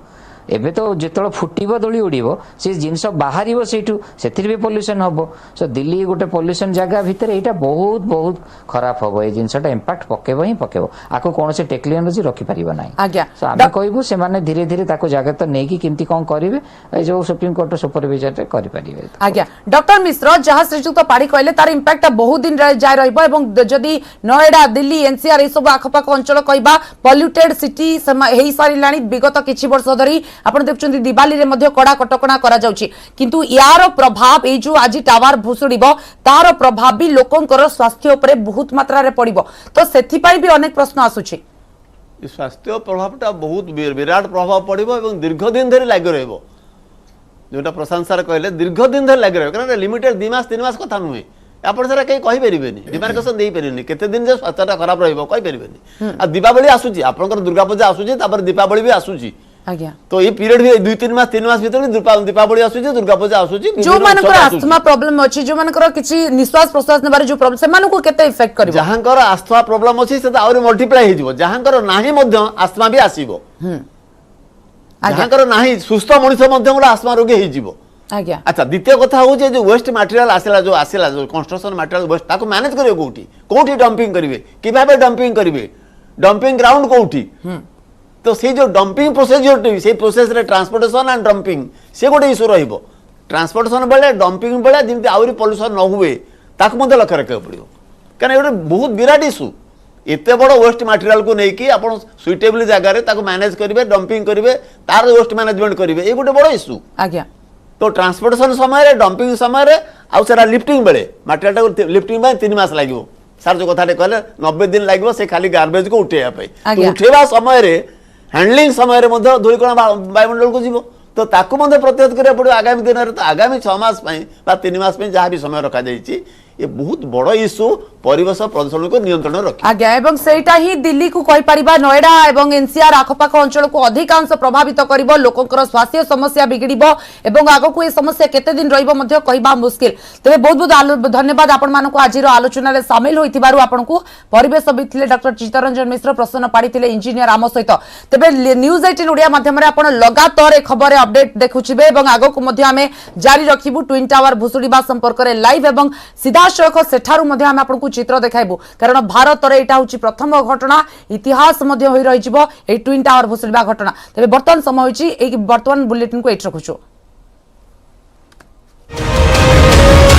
एबे तो जिते फुटब धूली उड़ो से जिनस बाहर से भी पॉल्यूशन हम सो दिल्ली गोटे पॉल्यूशन जगह भितर यहाँ बहुत बहुत खराब हम ये जिनसा इंपैक्ट पकेब ही पकेब आपको कौन से टेक्नोलोजी रखिपर ना आम कहूँ से धीरे धीरे जगह तो नहीं किमती कौन करेंगे जो सुप्रीम कोर्ट सुपरविजन करेंगे आज्ञा डॉक्टर मिश्र जहाँ श्रीजुक्त पाढ़ी कहले तार इंपैक्ट बहुत दिन जाए रही नोएडा दिल्ली एनसीआर ये सब आखपाख अंचल कहवा पॉल्यूटेड सिटी हो सारा विगत किछि वर्ष धरी आपण देखुछन्ती दिवाली रे मध्य कड़ा कटकणा करा जाउछि किंतु यार प्रभाव ए जो आज टावर भुसुड़िबो तार प्रभाव भी लोकंकर स्वास्थ्य उपरे बहुत मात्रा रे पड़िबो तो सेथि पई भी अनेक प्रश्न आसुछि स्वास्थ्य प्रभावटा बहुत विराट प्रभाव पड़िबो एवं दीर्घ दिन धरि लागि रहइबो जोटा प्रशांत सर कहले दीर्घ दिन धरि लागि रहइबो कारण लिमिटेड 2 मास 3 मास कथा नुहे आप सारा कहीं कहीपरेनि डिमार्केसन दे पारे केते दिन जे स्वास्थ्यटा खराब रहिबो कहीपरेनि आ दीपावली आसुची आपनकर दुर्गा पूजा आसुची तापर दीपावली भी आसुची आज्ञा तो ये पीरियड भी 2-3 मास 3 मास भीतर दीपावली आसुची दुर्गा पूजा आसुची जो मानकर अस्थमा प्रॉब्लम अछि जो मानकर किछि निश्वास प्रश्वास नेबार जो प्रॉब्लम से मानको केते इफेक्ट करबो जहांकर अस्थमा प्रॉब्लम अछि से और मल्टीप्लाई हे जिवो जहांकर नाही मध्य अस्थमा भी आसीबो जहांकर नाही सुस्थ मनुष्य मध्य गोटे अस्थमा रोगी हे जिवो आज्ञा अच्छा द्वितीय कथा हो जो वेस्ट मटेरियल आसला जो कंस्ट्रक्शन मटेरियल वेस्ट ताको मैनेज करियो कोठी डंपिंग करिवे कि भाबे डंपिंग करिवे डंपिंग ग्राउंड कोठी तो से जो डंपिंग प्रोसेस से प्रोसेस रे ट्रांसपोर्टेशन एंड डंपिंग से गोटे इश्यू रहिबो ट्रांसपोर्टेशन बेले डंपिंग बेले जेमति आउरी पोल्यूशन न हुए ताको मते लक्ष्य रखियो पड़ियो कारण एटा बहुत विराट इश्यू एते बड़ वेस्ट मटेरियल को नहीं कि आपण सुइटेबल जगह रे ताको मैनेज करिवे डंपिंग करिवे तार वेस्ट मैनेजमेंट करिवे ए गोटे बड़ इश्यू आज्ञा तो ट्रांसपोर्टेशन समय डंपिंग समय आउ सेरा लिफ्टिंग बेले मटेरियल लिफ्टिंग में 3 मास लागिवो सर जो कथा कहले 90 दिन लागिवो से खाली गार्बेज को उठेया पे तो उठेवा समय रे हैंडलिंग समय रे मध्य धूलिकणा वायुमंडल को जीवो तो ताकू मध्य प्रतिहत करिया पड़ो आगामी दिन रे तो आगामी 6 मास पई बा 3 मास पई जहां भी समय रखा जाईची ये बहुत बड़ इश्यू परिवेश प्रदूषण को नियंत्रण रखे आज्ञा एवं सेटा ही दिल्ली को कहि परिबा नोएडा एवं एनसीआर आखपाख अंचल को अधिकांश प्रभावित करिवो लोकंकर स्वास्थ्य समस्या बिगड़िबो एवं आगो को ए समस्या केते दिन रहिबो मध्य कहिबा मुश्किल तबे बहुत बहुत धन्यवाद आपण मानको आजिर आलोचना रे शामिल होइतिबारु आपण को परिवेशविद थिले डॉक्टर चित्तरंजन मिश्र प्रसन्न पाड़ी थिले इंजीनियर आम सहित तबे न्यूज 18 ओडिया माध्यम रे आपण लगातार ए खबर अपडेट देखुछिबे एवं आगो को मध्य हमें जारी रखिबु ट्विन टावर भुसुड़ीबा संपर्क रे लाइव एवं सीधा सेठारु मध्य हम आपको चित्र देखाइबु कारण भारत रे एटा होची प्रथम घटना इतिहास मध्य होई रहिजिबो ए ट्विन टावर भुसुड़ीबा घटना तबे वर्तमान समय होची ए वर्तमान बुलेटिन को एट रखुछु।